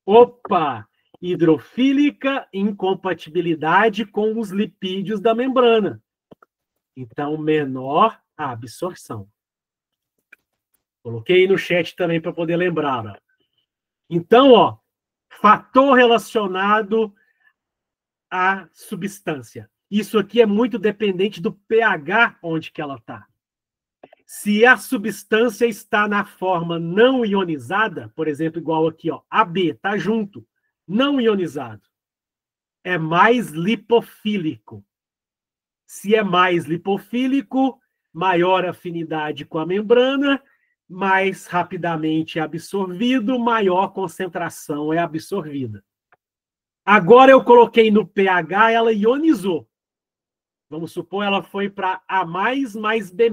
S2: Opa! Hidrofílica, incompatibilidade com os lipídios da membrana. Então, menor a absorção. Coloquei no chat também para poder lembrar. Ó. Então, fator relacionado à substância. Isso aqui é muito dependente do pH onde que ela está. Se a substância está na forma não ionizada, por exemplo, igual aqui, AB, está junto, não ionizado, é mais lipofílico. Se é mais lipofílico, maior afinidade com a membrana, mais rapidamente é absorvido, maior concentração é absorvida. Agora eu coloquei no pH, ela ionizou. Vamos supor, ela foi para A+, mais B-.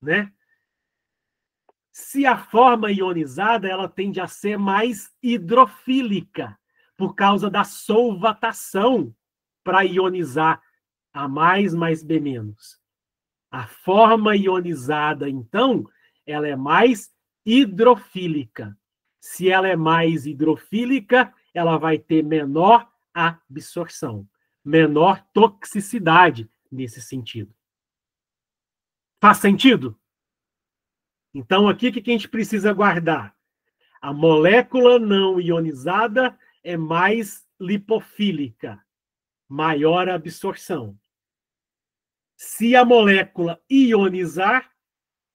S2: Né? Se a forma ionizada, ela tende a ser mais hidrofílica, por causa da solvatação para ionizar A+, mais B-. A forma ionizada, então, ela é mais hidrofílica. Se ela é mais hidrofílica, ela vai ter menor absorção, menor toxicidade nesse sentido. Faz sentido? Então, aqui o que a gente precisa guardar? A molécula não ionizada é mais lipofílica, maior absorção. Se a molécula ionizar,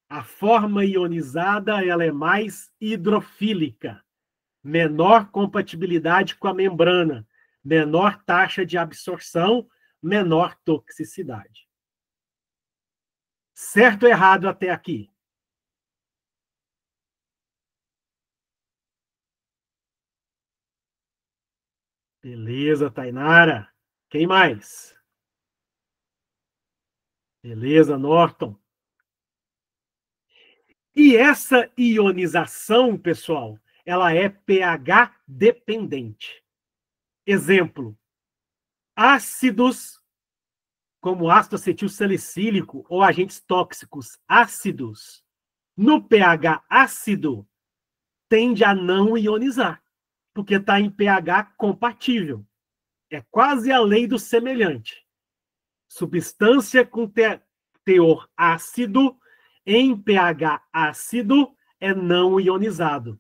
S2: a forma ionizada ela é mais hidrofílica, menor compatibilidade com a membrana, menor taxa de absorção, menor toxicidade. Certo ou errado até aqui? Beleza, Tainara. Quem mais? Beleza, Norton. E essa ionização, pessoal, ela é pH dependente. Exemplo, ácidos como ácido acetil salicílico ou agentes tóxicos ácidos, no pH ácido, tende a não ionizar, porque está em pH compatível. É quase a lei do semelhante. Substância com teor ácido em pH ácido é não ionizado,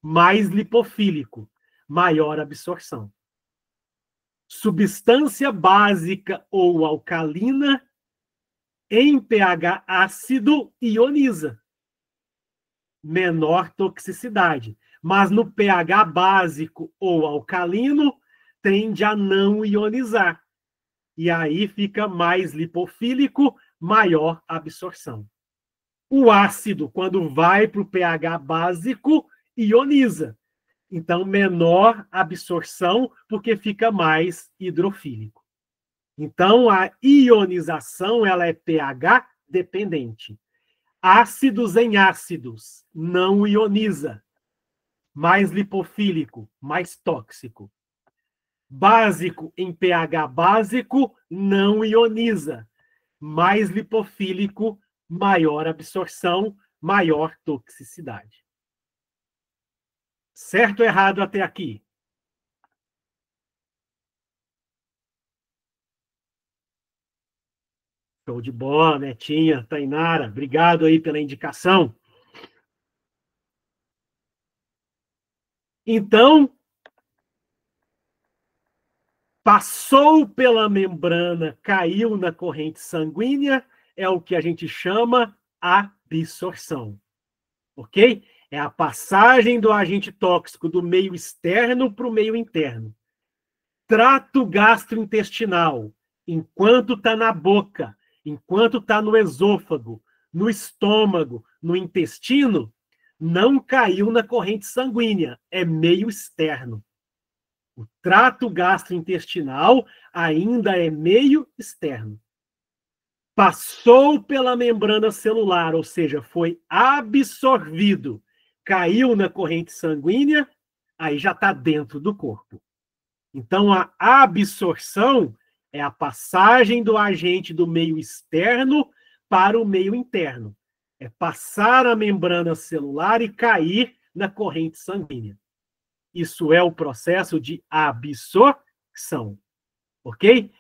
S2: mais lipofílico, maior absorção. Substância básica ou alcalina em pH ácido ioniza, menor toxicidade, mas no pH básico ou alcalino tende a não ionizar. E aí fica mais lipofílico, maior absorção. O ácido, quando vai para o pH básico, ioniza. Então, menor absorção, porque fica mais hidrofílico. Então, a ionização ela é pH dependente. Ácidos em ácidos, não ioniza. Mais lipofílico, mais tóxico. Básico em pH básico, não ioniza. Mais lipofílico, maior absorção, maior toxicidade. Certo ou errado até aqui? Show de bola, Netinha, Tainara. Obrigado aí pela indicação. Então, passou pela membrana, caiu na corrente sanguínea, é o que a gente chama absorção. Ok? É a passagem do agente tóxico do meio externo para o meio interno. Trato gastrointestinal, enquanto está na boca, enquanto está no esôfago, no estômago, no intestino, não caiu na corrente sanguínea, é meio externo. O trato gastrointestinal ainda é meio externo. Passou pela membrana celular, ou seja, foi absorvido, caiu na corrente sanguínea, aí já está dentro do corpo. Então, a absorção é a passagem do agente do meio externo para o meio interno. É passar a membrana celular e cair na corrente sanguínea. Isso é o processo de absorção. Ok?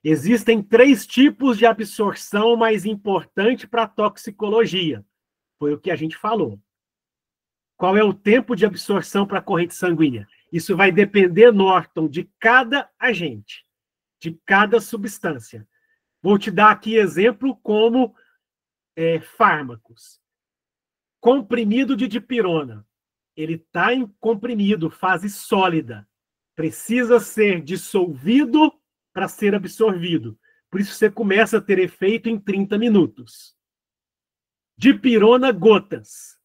S2: Existem 3 tipos de absorção mais importantes para a toxicologia. Foi o que a gente falou. Qual é o tempo de absorção para a corrente sanguínea? Isso vai depender, Norton, de cada agente, de cada substância. Vou te dar aqui exemplo como fármacos. Comprimido de dipirona. Ele está em comprimido, fase sólida. Precisa ser dissolvido para ser absorvido. Por isso você começa a ter efeito em 30 minutos. Dipirona gotas.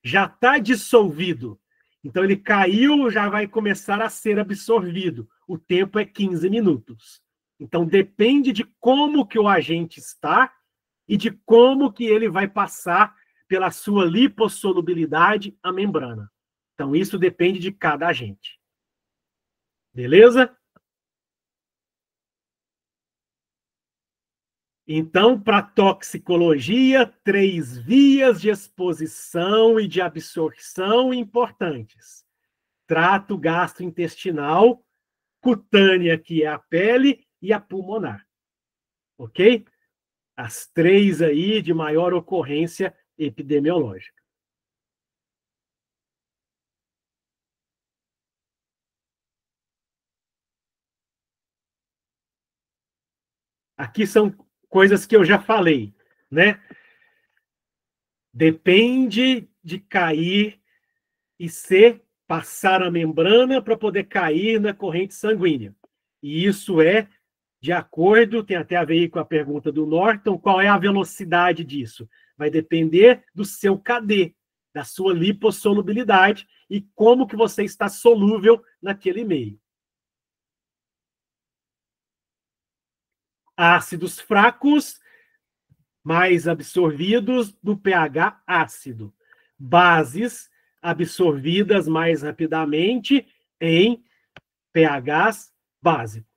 S2: Já está dissolvido. Então, ele caiu, já vai começar a ser absorvido. O tempo é 15 minutos. Então, depende de como que o agente está e de como que ele vai passar pela sua lipossolubilidade à membrana. Então, isso depende de cada agente. Beleza? Então, para toxicologia, 3 vias de exposição e de absorção importantes. Trato gastrointestinal, cutânea, que é a pele, e a pulmonar. Ok? As 3 aí de maior ocorrência epidemiológica. Aqui são coisas que eu já falei, né? Depende de cair e ser passar a membrana para poder cair na corrente sanguínea. E isso é de acordo, tem até a ver aí com a pergunta do Norton, qual é a velocidade disso? Vai depender do seu KD, da sua lipossolubilidade e como que você está solúvel naquele meio. Ácidos fracos, mais absorvidos do pH ácido. Bases absorvidas mais rapidamente em pHs básicos.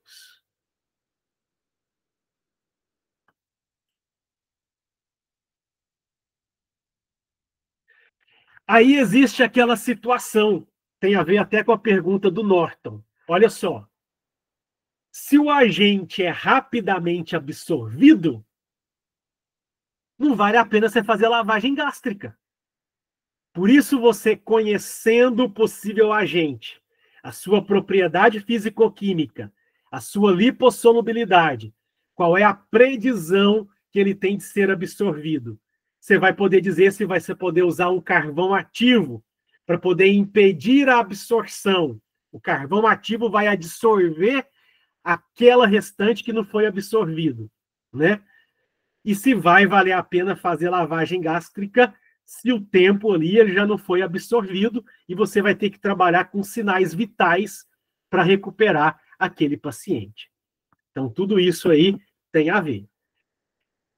S2: Aí existe aquela situação, tem a ver até com a pergunta do Norton. Olha só, se o agente é rapidamente absorvido, não vale a pena você fazer lavagem gástrica. Por isso, você conhecendo o possível agente, a sua propriedade físico-química, a sua lipossolubilidade, qual é a predição que ele tem de ser absorvido, você vai poder dizer se vai poder usar um carvão ativo para poder impedir a absorção. O carvão ativo vai absorver aquela restante que não foi absorvido, né? E se vai valer a pena fazer lavagem gástrica se o tempo ali ele já não foi absorvido e você vai ter que trabalhar com sinais vitais para recuperar aquele paciente. Então, tudo isso aí tem a ver.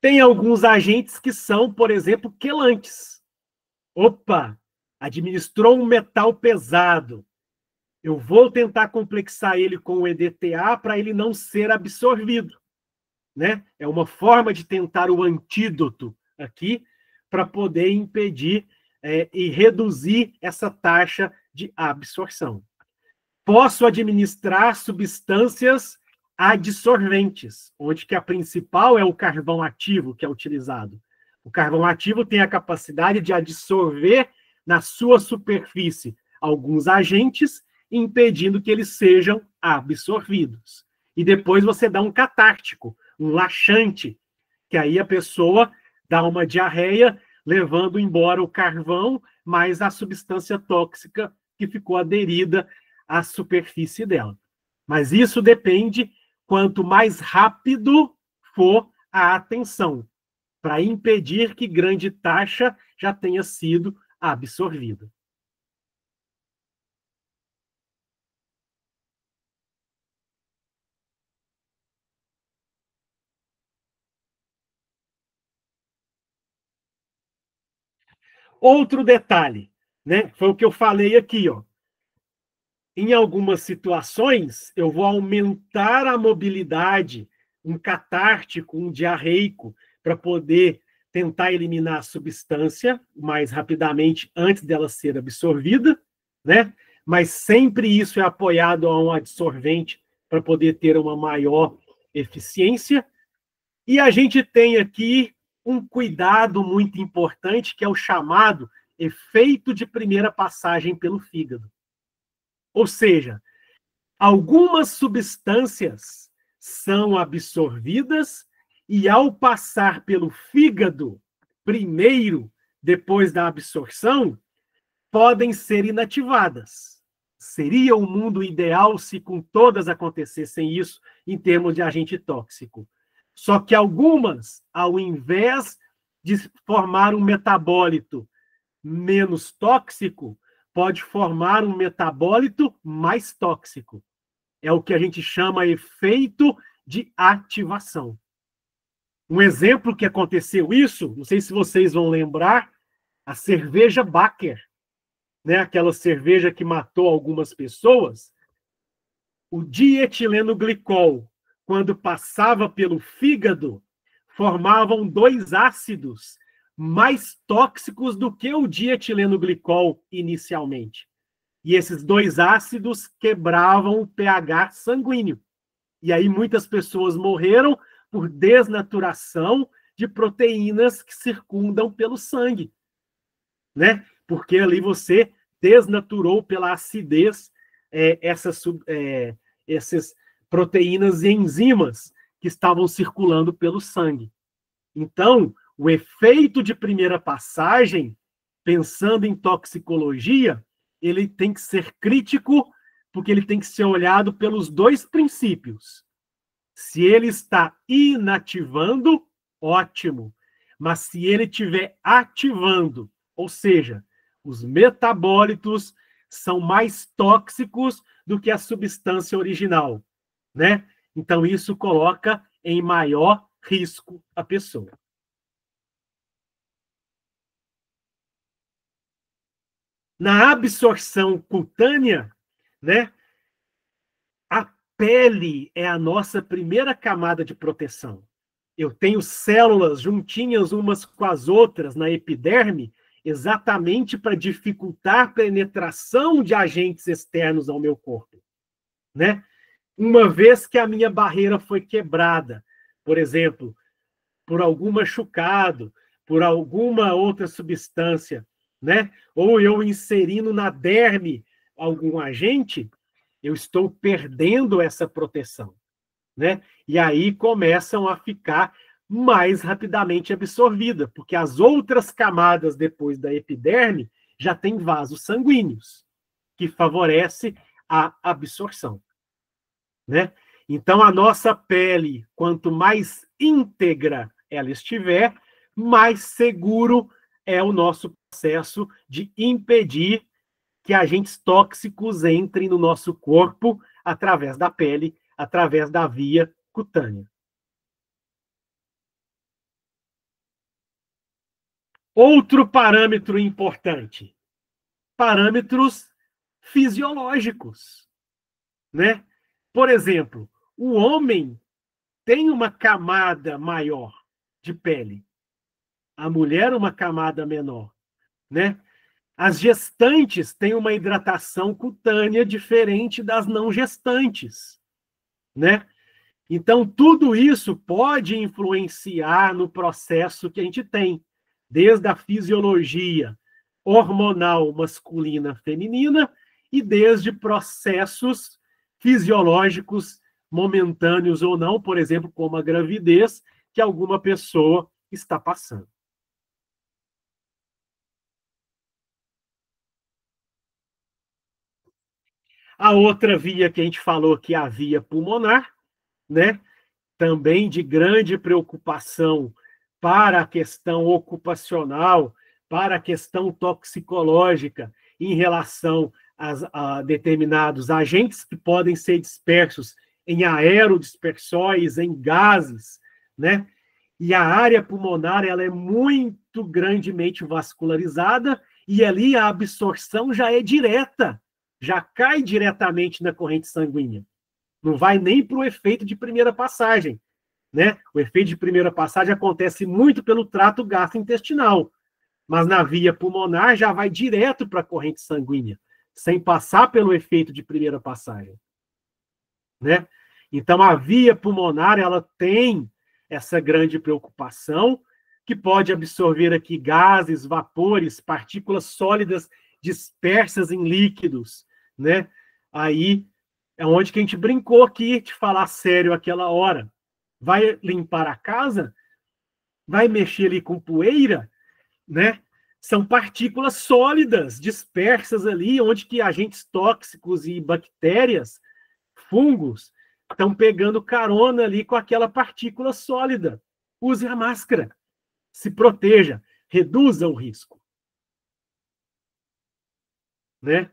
S2: Tem alguns agentes que são, por exemplo, quelantes. Opa, administrou um metal pesado. Eu vou tentar complexar ele com o EDTA para ele não ser absorvido, né? É uma forma de tentar o antídoto aqui para poder impedir e reduzir essa taxa de absorção. Posso administrar substâncias adsorventes, onde que a principal é o carvão ativo que é utilizado. O carvão ativo tem a capacidade de adsorver na sua superfície alguns agentes, impedindo que eles sejam absorvidos. E depois você dá um catártico, um laxante, que aí a pessoa dá uma diarreia, levando embora o carvão, mais a substância tóxica que ficou aderida à superfície dela. Mas isso depende quanto mais rápido for a atenção, para impedir que grande taxa já tenha sido absorvida. Outro detalhe, né? Foi o que eu falei aqui, ó. Em algumas situações, eu vou aumentar a mobilidade, um catártico, um diarreico, para poder tentar eliminar a substância mais rapidamente antes dela ser absorvida, né? Mas sempre isso é apoiado a um adsorvente para poder ter uma maior eficiência. E a gente tem aqui um cuidado muito importante, que é o chamado efeito de primeira passagem pelo fígado. Ou seja, algumas substâncias são absorvidas e, ao passar pelo fígado, primeiro, depois da absorção, podem ser inativadas. Seria o mundo ideal se com todas acontecessem isso em termos de agente tóxico. Só que algumas, ao invés de formar um metabólito menos tóxico, pode formar um metabólito mais tóxico. É o que a gente chama efeito de ativação. Um exemplo que aconteceu isso, não sei se vocês vão lembrar, a cerveja Baker, né? Aquela cerveja que matou algumas pessoas. O dietilenoglicol, quando passava pelo fígado, formavam dois ácidos mais tóxicos do que o dietilenoglicol inicialmente. E esses dois ácidos quebravam o pH sanguíneo. E aí muitas pessoas morreram por desnaturação de proteínas que circundam pelo sangue, né? Porque ali você desnaturou pela acidez essas proteínas e enzimas que estavam circulando pelo sangue. Então, o efeito de primeira passagem, pensando em toxicologia, ele tem que ser crítico, porque ele tem que ser olhado pelos dois princípios. Se ele está inativando, ótimo. Mas se ele estiver ativando, ou seja, os metabólitos são mais tóxicos do que a substância original, né? Então, isso coloca em maior risco a pessoa. Na absorção cutânea, né, a pele é a nossa primeira camada de proteção. Eu tenho células juntinhas umas com as outras na epiderme, exatamente para dificultar a penetração de agentes externos ao meu corpo, né? Uma vez que a minha barreira foi quebrada, por exemplo, por algum machucado, por alguma outra substância, né? Ou eu inserindo na derme algum agente, eu estou perdendo essa proteção, né? E aí começam a ficar mais rapidamente absorvida, porque as outras camadas depois da epiderme já têm vasos sanguíneos, que favorece a absorção, né? Então, a nossa pele, quanto mais íntegra ela estiver, mais seguro é o nosso processo de impedir que agentes tóxicos entrem no nosso corpo através da pele, através da via cutânea. Outro parâmetro importante, parâmetros fisiológicos, né? Por exemplo, o homem tem uma camada maior de pele, a mulher uma camada menor, né? As gestantes têm uma hidratação cutânea diferente das não gestantes, né? Então, tudo isso pode influenciar no processo que a gente tem, desde a fisiologia hormonal masculina feminina e desde processos fisiológicos momentâneos ou não, por exemplo, como a gravidez, que alguma pessoa está passando. A outra via que a gente falou que é a via pulmonar, né? Também de grande preocupação para a questão ocupacional, para a questão toxicológica em relação a determinados agentes que podem ser dispersos em aerodispersóis, em gases, né? E a área pulmonar ela é muito grandemente vascularizada e ali a absorção já é direta, já cai diretamente na corrente sanguínea. Não vai nem para o efeito de primeira passagem, né? O efeito de primeira passagem acontece muito pelo trato gastrointestinal, mas na via pulmonar já vai direto para a corrente sanguínea, sem passar pelo efeito de primeira passagem, né? Então a via pulmonar ela tem essa grande preocupação que pode absorver aqui gases, vapores, partículas sólidas dispersas em líquidos, né? Aí é onde que a gente brincou aqui de falar sério aquela hora. Vai limpar a casa? Vai mexer ali com poeira? Né? São partículas sólidas dispersas ali, onde que agentes tóxicos e bactérias, fungos, estão pegando carona ali com aquela partícula sólida. Use a máscara. Se proteja. Reduza o risco. Né?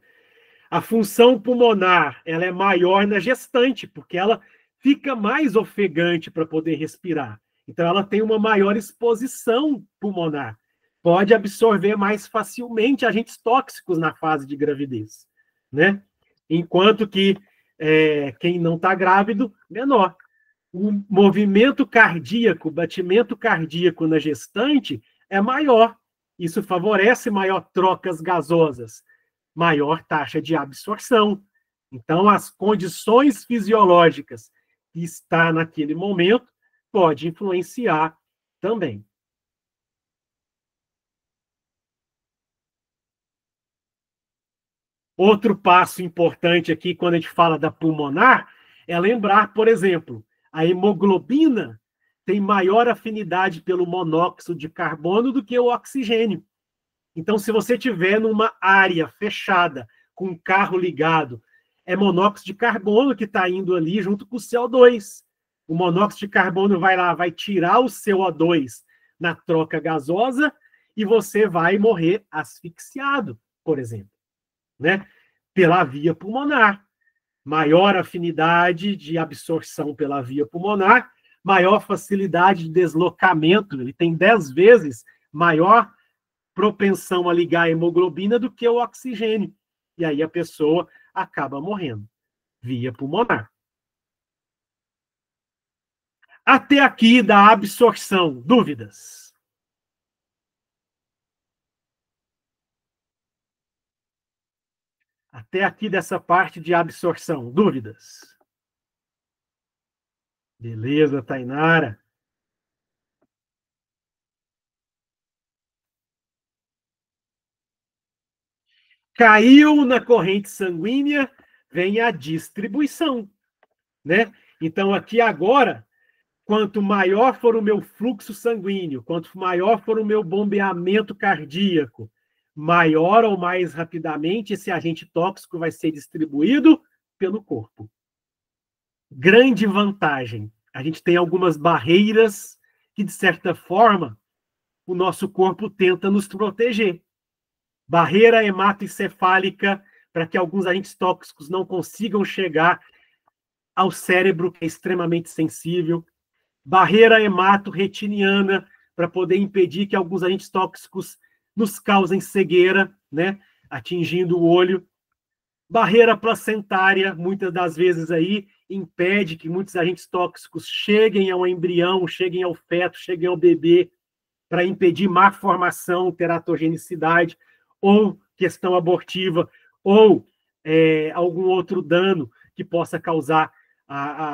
S2: A função pulmonar ela é maior na gestante, porque ela fica mais ofegante para poder respirar. Então, ela tem uma maior exposição pulmonar. Pode absorver mais facilmente agentes tóxicos na fase de gravidez, né? Enquanto que quem não está grávido, menor. O movimento cardíaco, o batimento cardíaco na gestante é maior. Isso favorece maior trocas gasosas, maior taxa de absorção. Então, as condições fisiológicas que está naquele momento pode influenciar também. Outro passo importante aqui, quando a gente fala da pulmonar, é lembrar, por exemplo, a hemoglobina tem maior afinidade pelo monóxido de carbono do que o oxigênio. Então, se você tiver numa área fechada, com um carro ligado, é monóxido de carbono que está indo ali junto com o CO2. O monóxido de carbono vai lá, vai tirar o CO2 na troca gasosa e você vai morrer asfixiado, por exemplo, né? Pela via pulmonar. Maior afinidade de absorção pela via pulmonar, maior facilidade de deslocamento. Ele tem 10 vezes maior propensão a ligar a hemoglobina do que o oxigênio. E aí a pessoa acaba morrendo. Via pulmonar. Até aqui da absorção. Dúvidas? Até aqui dessa parte de absorção. Dúvidas? Beleza, Tainara. Caiu na corrente sanguínea, vem a distribuição, né? Então, aqui agora, quanto maior for o meu fluxo sanguíneo, quanto maior for o meu bombeamento cardíaco, maior ou mais rapidamente esse agente tóxico vai ser distribuído pelo corpo. Grande vantagem. A gente tem algumas barreiras que, de certa forma, o nosso corpo tenta nos proteger. Barreira hematoencefálica, para que alguns agentes tóxicos não consigam chegar ao cérebro, que é extremamente sensível. Barreira hemato-retiniana, para poder impedir que alguns agentes tóxicos nos causem cegueira, né, atingindo o olho. Barreira placentária, muitas das vezes aí, impede que muitos agentes tóxicos cheguem ao embrião, cheguem ao feto, cheguem ao bebê, para impedir má formação, teratogenicidade, ou questão abortiva, ou algum outro dano que possa causar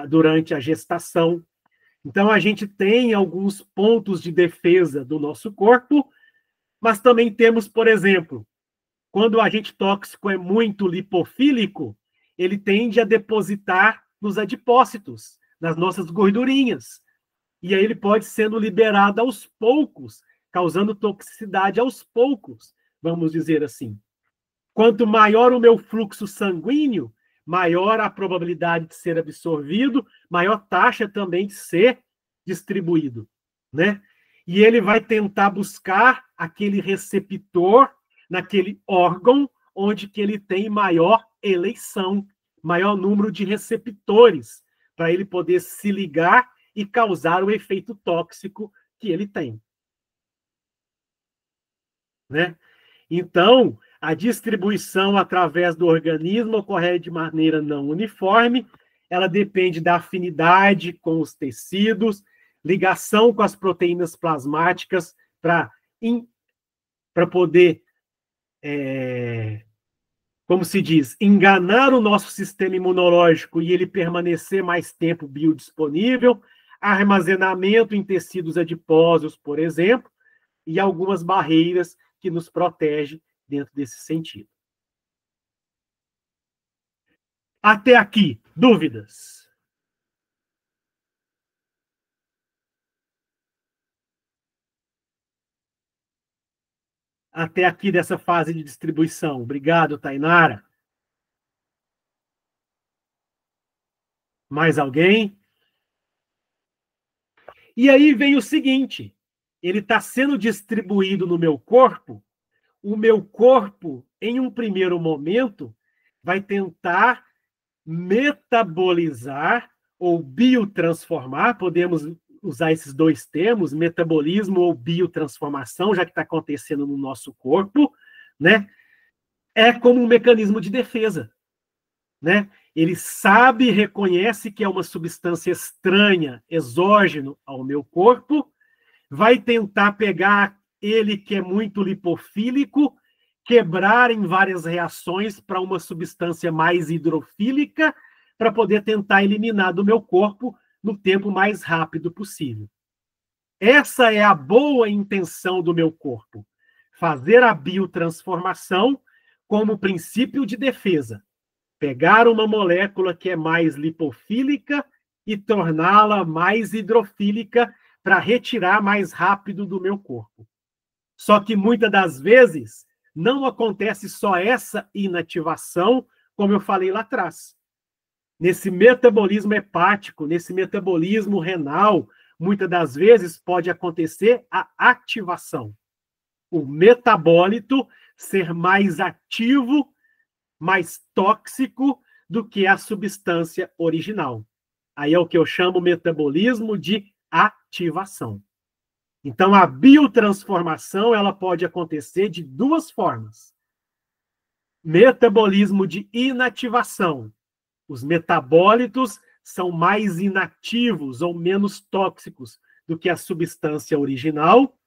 S2: durante a gestação. Então, a gente tem alguns pontos de defesa do nosso corpo, mas também temos, por exemplo, quando o agente tóxico é muito lipofílico, ele tende a depositar nos adipócitos, nas nossas gordurinhas. E aí ele pode sendo liberado aos poucos, causando toxicidade aos poucos, vamos dizer assim. Quanto maior o meu fluxo sanguíneo, maior a probabilidade de ser absorvido, maior taxa também de ser distribuído, né? E ele vai tentar buscar aquele receptor naquele órgão onde que ele tem maior eleição, maior número de receptores, para ele poder se ligar e causar o efeito tóxico que ele tem, né? Então, a distribuição através do organismo ocorre de maneira não uniforme, ela depende da afinidade com os tecidos, ligação com as proteínas plasmáticas para poder, como se diz, enganar o nosso sistema imunológico e ele permanecer mais tempo biodisponível, armazenamento em tecidos adiposos, por exemplo, e algumas barreiras que nos protegem dentro desse sentido. Até aqui, dúvidas? Até aqui dessa fase de distribuição. Obrigado, Tainara. Mais alguém? E aí vem o seguinte, ele está sendo distribuído no meu corpo, o meu corpo, em um primeiro momento, vai tentar metabolizar ou biotransformar, podemos usar esses dois termos, metabolismo ou biotransformação, já que está acontecendo no nosso corpo, né? É como um mecanismo de defesa, né? Ele sabe e reconhece que é uma substância estranha, exógeno ao meu corpo, vai tentar pegar ele que é muito lipofílico, quebrar em várias reações para uma substância mais hidrofílica, para poder tentar eliminar do meu corpo no tempo mais rápido possível. Essa é a boa intenção do meu corpo, fazer a biotransformação como princípio de defesa. Pegar uma molécula que é mais lipofílica e torná-la mais hidrofílica para retirar mais rápido do meu corpo. Só que muitas das vezes não acontece só essa inativação, como eu falei lá atrás. Nesse metabolismo hepático, nesse metabolismo renal, muitas das vezes pode acontecer a ativação. O metabólito ser mais ativo, mais tóxico do que a substância original. Aí é o que eu chamo metabolismo de ativação. Então, a biotransformação ela pode acontecer de duas formas. Metabolismo de inativação. Os metabólitos são mais inativos ou menos tóxicos do que a substância original,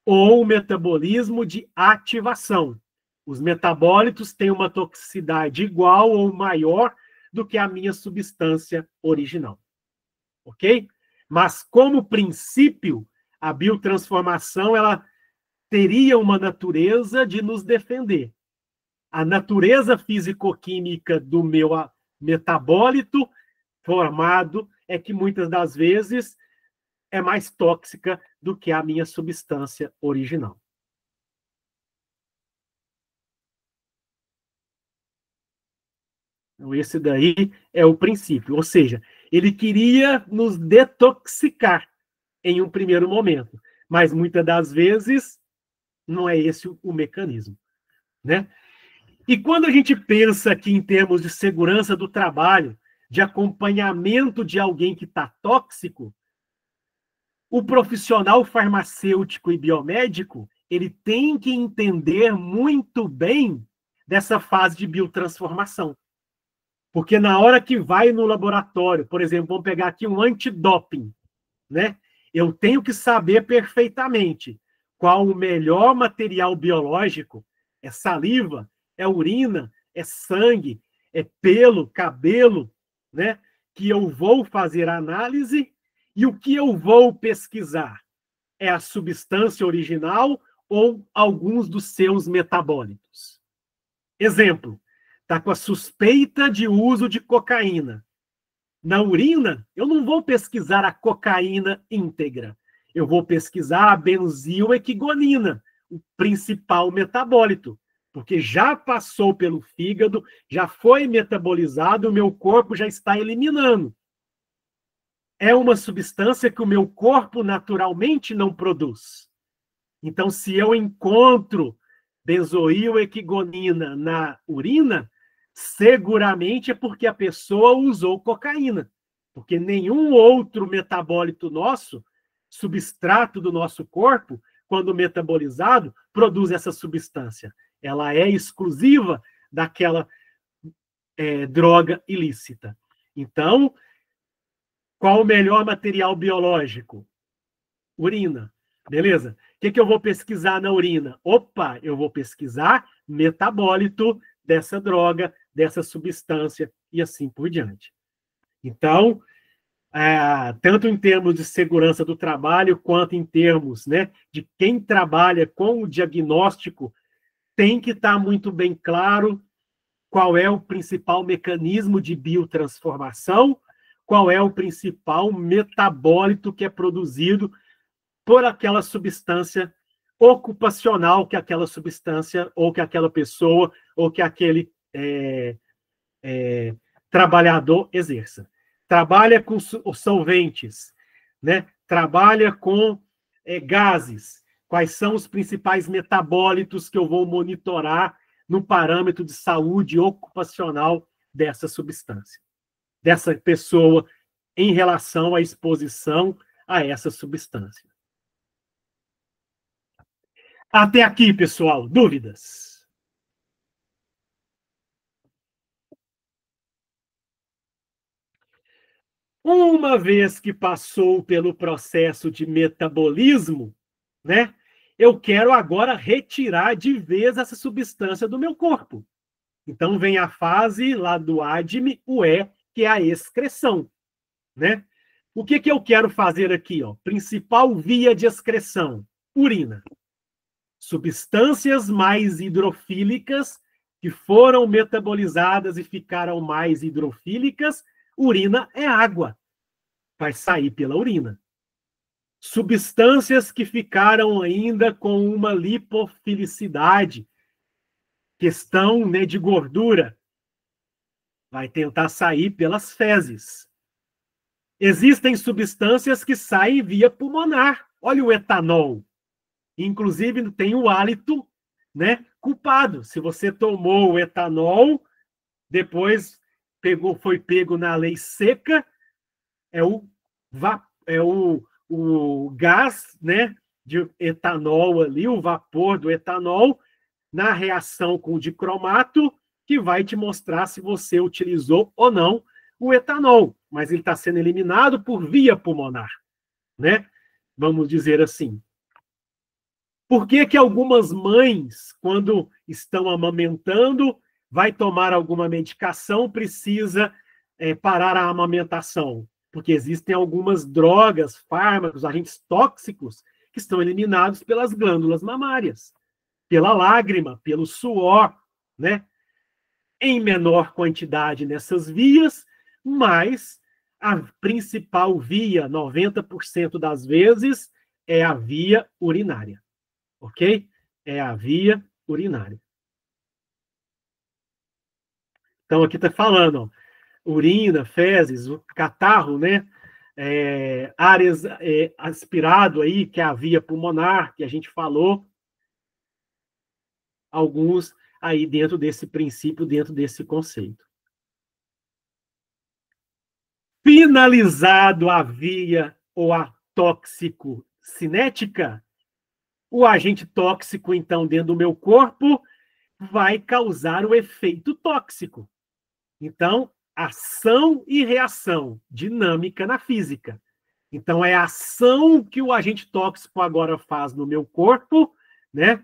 S2: ou o metabolismo de ativação. Os metabólitos têm uma toxicidade igual ou maior do que a minha substância original. Ok? Mas, como princípio, a biotransformação ela teria uma natureza de nos defender. A natureza físico-química do meu metabólito formado é que muitas das vezes é mais tóxica do que a minha substância original. Então, esse daí é o princípio. Ou seja, ele queria nos detoxicar em um primeiro momento, mas muitas das vezes não é esse o mecanismo, né? E quando a gente pensa aqui em termos de segurança do trabalho, de acompanhamento de alguém que está tóxico, o profissional farmacêutico e biomédico, ele tem que entender muito bem dessa fase de biotransformação. Porque na hora que vai no laboratório, por exemplo, vamos pegar aqui um antidoping, né? Eu tenho que saber perfeitamente qual o melhor material biológico, é saliva, é urina, é sangue, é pelo, cabelo, né? Que eu vou fazer a análise e o que eu vou pesquisar é a substância original ou alguns dos seus metabólitos. Exemplo, está com a suspeita de uso de cocaína. Na urina, eu não vou pesquisar a cocaína íntegra. Eu vou pesquisar a benzoequigonina, o principal metabólito, porque já passou pelo fígado, já foi metabolizado, o meu corpo já está eliminando. É uma substância que o meu corpo naturalmente não produz. Então, se eu encontro benzoiloequigonina na urina, seguramente é porque a pessoa usou cocaína. Porque nenhum outro metabólito nosso, substrato do nosso corpo, quando metabolizado, produz essa substância. Ela é exclusiva daquela droga ilícita. Então, qual o melhor material biológico? Urina. Beleza? O que eu vou pesquisar na urina? Opa, eu vou pesquisar metabólito dessa droga, dessa substância e assim por diante. Então, tanto em termos de segurança do trabalho, quanto em termos, né, de quem trabalha com o diagnóstico, tem que estar muito bem claro qual é o principal mecanismo de biotransformação, qual é o principal metabólito que é produzido por aquela substância ocupacional que aquela substância, ou que aquela pessoa, ou que aquele trabalhador exerça. Trabalha com os solventes, né? Trabalha com gases. Quais são os principais metabólitos que eu vou monitorar no parâmetro de saúde ocupacional dessa substância, dessa pessoa em relação à exposição a essa substância. Até aqui, pessoal, dúvidas? Uma vez que passou pelo processo de metabolismo, né, eu quero agora retirar de vez essa substância do meu corpo. Então vem a fase lá do ADME, o E, que é a excreção, né? O que eu quero fazer aqui, ó? Principal via de excreção, urina. Substâncias mais hidrofílicas que foram metabolizadas e ficaram mais hidrofílicas, urina é água. Vai sair pela urina. Substâncias que ficaram ainda com uma lipofilicidade, questão, né, de gordura, vai tentar sair pelas fezes. Existem substâncias que saem via pulmonar. Olha o etanol. Inclusive, tem o hálito, né, culpado. Se você tomou o etanol, depois foi pego na lei seca, o gás, né, de etanol ali, o vapor do etanol, na reação com o dicromato, que vai te mostrar se você utilizou ou não o etanol. Mas ele está sendo eliminado por via pulmonar, né? Vamos dizer assim. Por que que algumas mães, quando estão amamentando, vai tomar alguma medicação, precisa parar a amamentação? Porque existem algumas drogas, fármacos, agentes tóxicos que estão eliminados pelas glândulas mamárias, pela lágrima, pelo suor, né? Em menor quantidade nessas vias, mas a principal via, 90% das vezes, é a via urinária. Ok? É a via urinária. Então, aqui está falando, ó, urina, fezes, o catarro, né? Áreas aspirado aí, que é a via pulmonar, que a gente falou, alguns aí dentro desse princípio, dentro desse conceito. Finalizado a via ou a tóxico-cinética, o agente tóxico, então, dentro do meu corpo, vai causar o efeito tóxico. Então, ação e reação, dinâmica na física. Então, é a ação que o agente tóxico agora faz no meu corpo, né?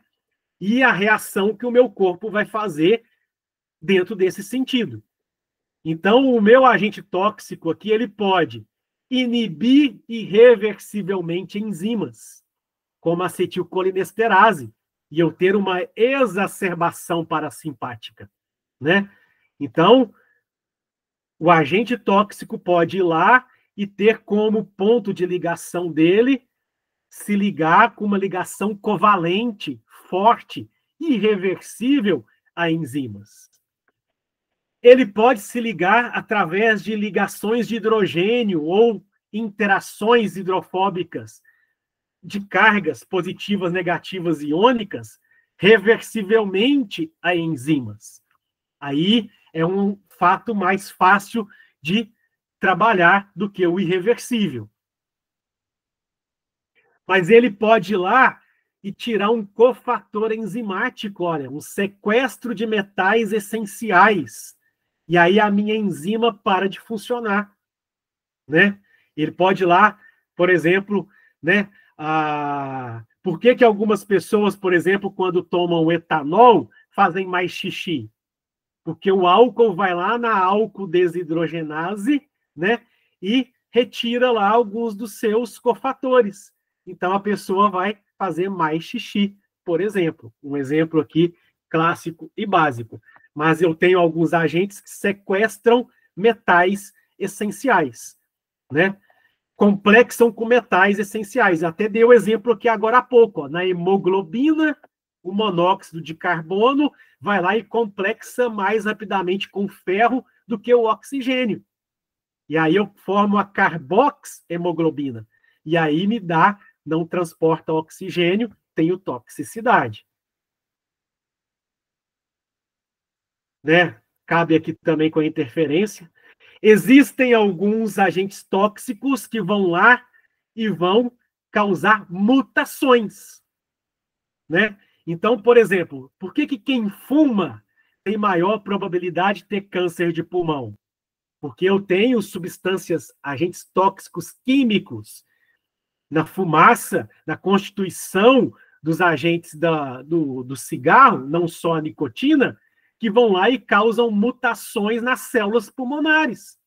S2: E a reação que o meu corpo vai fazer dentro desse sentido. Então, o meu agente tóxico aqui, ele pode inibir irreversivelmente enzimas, como a acetilcolinesterase, e eu ter uma exacerbação parasimpática, né? Então, o agente tóxico pode ir lá e ter como ponto de ligação dele se ligar com uma ligação covalente, forte, irreversível a enzimas. Ele pode se ligar através de ligações de hidrogênio ou interações hidrofóbicas de cargas positivas, negativas e iônicas reversivelmente a enzimas. Aí é um fato mais fácil de trabalhar do que o irreversível. Mas ele pode ir lá e tirar um cofator enzimático, olha, um sequestro de metais essenciais. E aí a minha enzima para de funcionar, né? Ele pode ir lá, por exemplo, né? Por que que algumas pessoas, por exemplo, quando tomam etanol, fazem mais xixi? Porque o álcool vai lá na álcool desidrogenase, né? E retira lá alguns dos seus cofatores. Então a pessoa vai fazer mais xixi, por exemplo. Um exemplo aqui clássico e básico. Mas eu tenho alguns agentes que sequestram metais essenciais, né? Complexam com metais essenciais. Até dei o exemplo aqui agora há pouco, ó, na hemoglobina, o monóxido de carbono vai lá e complexa mais rapidamente com ferro do que o oxigênio. E aí eu formo a carboxhemoglobina. E aí me dá, não transporta oxigênio, tenho toxicidade. Né? Cabe aqui também com a interferência. Existem alguns agentes tóxicos que vão lá e vão causar mutações, né? Então, por exemplo, por que quem fuma tem maior probabilidade de ter câncer de pulmão? Porque eu tenho substâncias, agentes tóxicos químicos na fumaça, na constituição dos agentes do cigarro, não só a nicotina, que vão lá e causam mutações nas células pulmonares,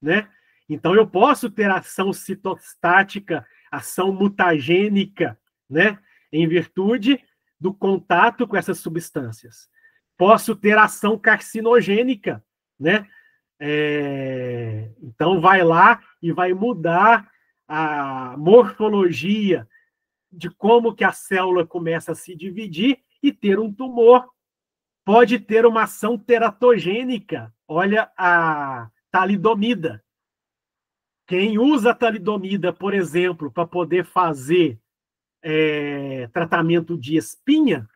S2: né? Então, eu posso ter ação citostática, ação mutagênica, né? Em virtude do contato com essas substâncias. Posso ter ação carcinogênica, né? Então, vai lá e vai mudar a morfologia de como que a célula começa a se dividir e ter um tumor, Pode ter uma ação teratogênica. Olha a talidomida. Quem usa a talidomida, por exemplo, para poder fazer tratamento de espinha,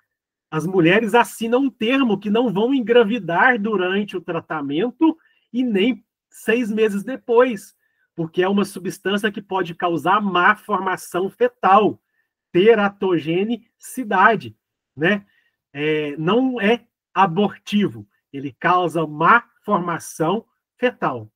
S2: as mulheres assinam um termo que não vão engravidar durante o tratamento e nem 6 meses depois, porque é uma substância que pode causar má formação fetal, teratogenicidade, né? Não é abortivo, ele causa má formação fetal.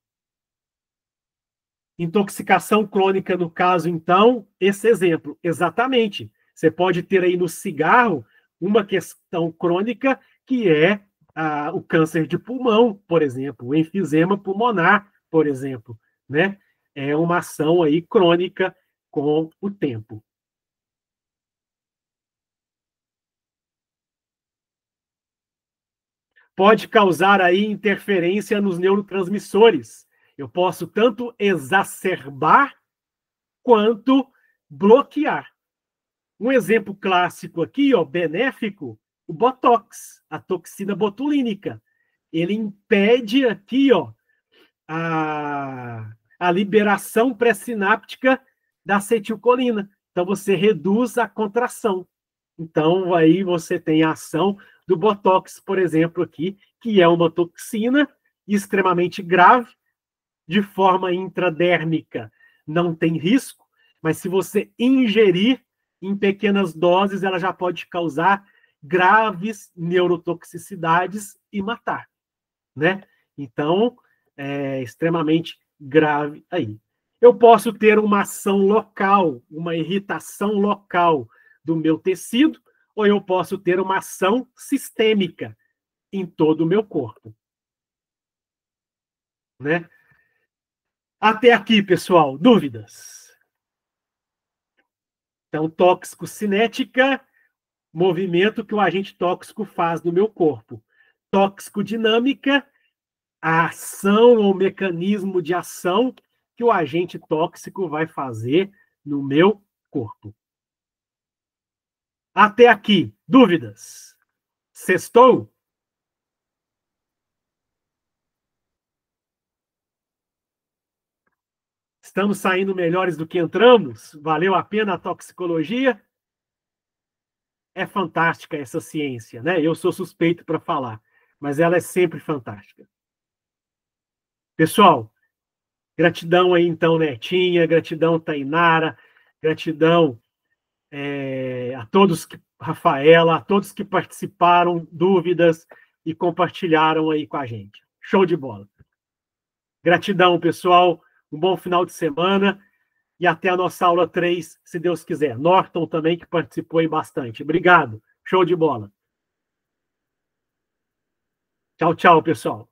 S2: Intoxicação crônica, no caso, então, esse exemplo, exatamente. Você pode ter aí no cigarro uma questão crônica que é o câncer de pulmão, por exemplo, o enfisema pulmonar, por exemplo, né? É uma ação aí crônica com o tempo. Pode causar aí interferência nos neurotransmissores. Eu posso tanto exacerbar quanto bloquear. Um exemplo clássico aqui, ó, benéfico, o Botox, a toxina botulínica. Ele impede aqui, ó, a liberação pré-sináptica da acetilcolina. Então, você reduz a contração. Então, aí você tem a ação do Botox, por exemplo, aqui, que é uma toxina extremamente grave, de forma intradérmica, não tem risco, mas se você ingerir em pequenas doses, ela já pode causar graves neurotoxicidades e matar, né? Então, é extremamente grave aí. Eu posso ter uma ação local, uma irritação local do meu tecido, ou eu posso ter uma ação sistêmica em todo o meu corpo, né? Até aqui, pessoal, dúvidas? Então, tóxico-cinética, movimento que o agente tóxico faz no meu corpo. Tóxico-dinâmica, a ação ou mecanismo de ação que o agente tóxico vai fazer no meu corpo. Até aqui, dúvidas? Sextou? Estamos saindo melhores do que entramos? Valeu a pena a toxicologia? É fantástica essa ciência, né? Eu sou suspeito para falar, mas ela é sempre fantástica. Pessoal, gratidão aí então, Netinha, gratidão, Tainara, gratidão a todos, Rafaela, a todos que participaram, dúvidas e compartilharam aí com a gente. Show de bola. Gratidão, pessoal, um bom final de semana e até a nossa aula 3, se Deus quiser. Norton também, que participou aí bastante. Obrigado. Show de bola. Tchau, tchau, pessoal.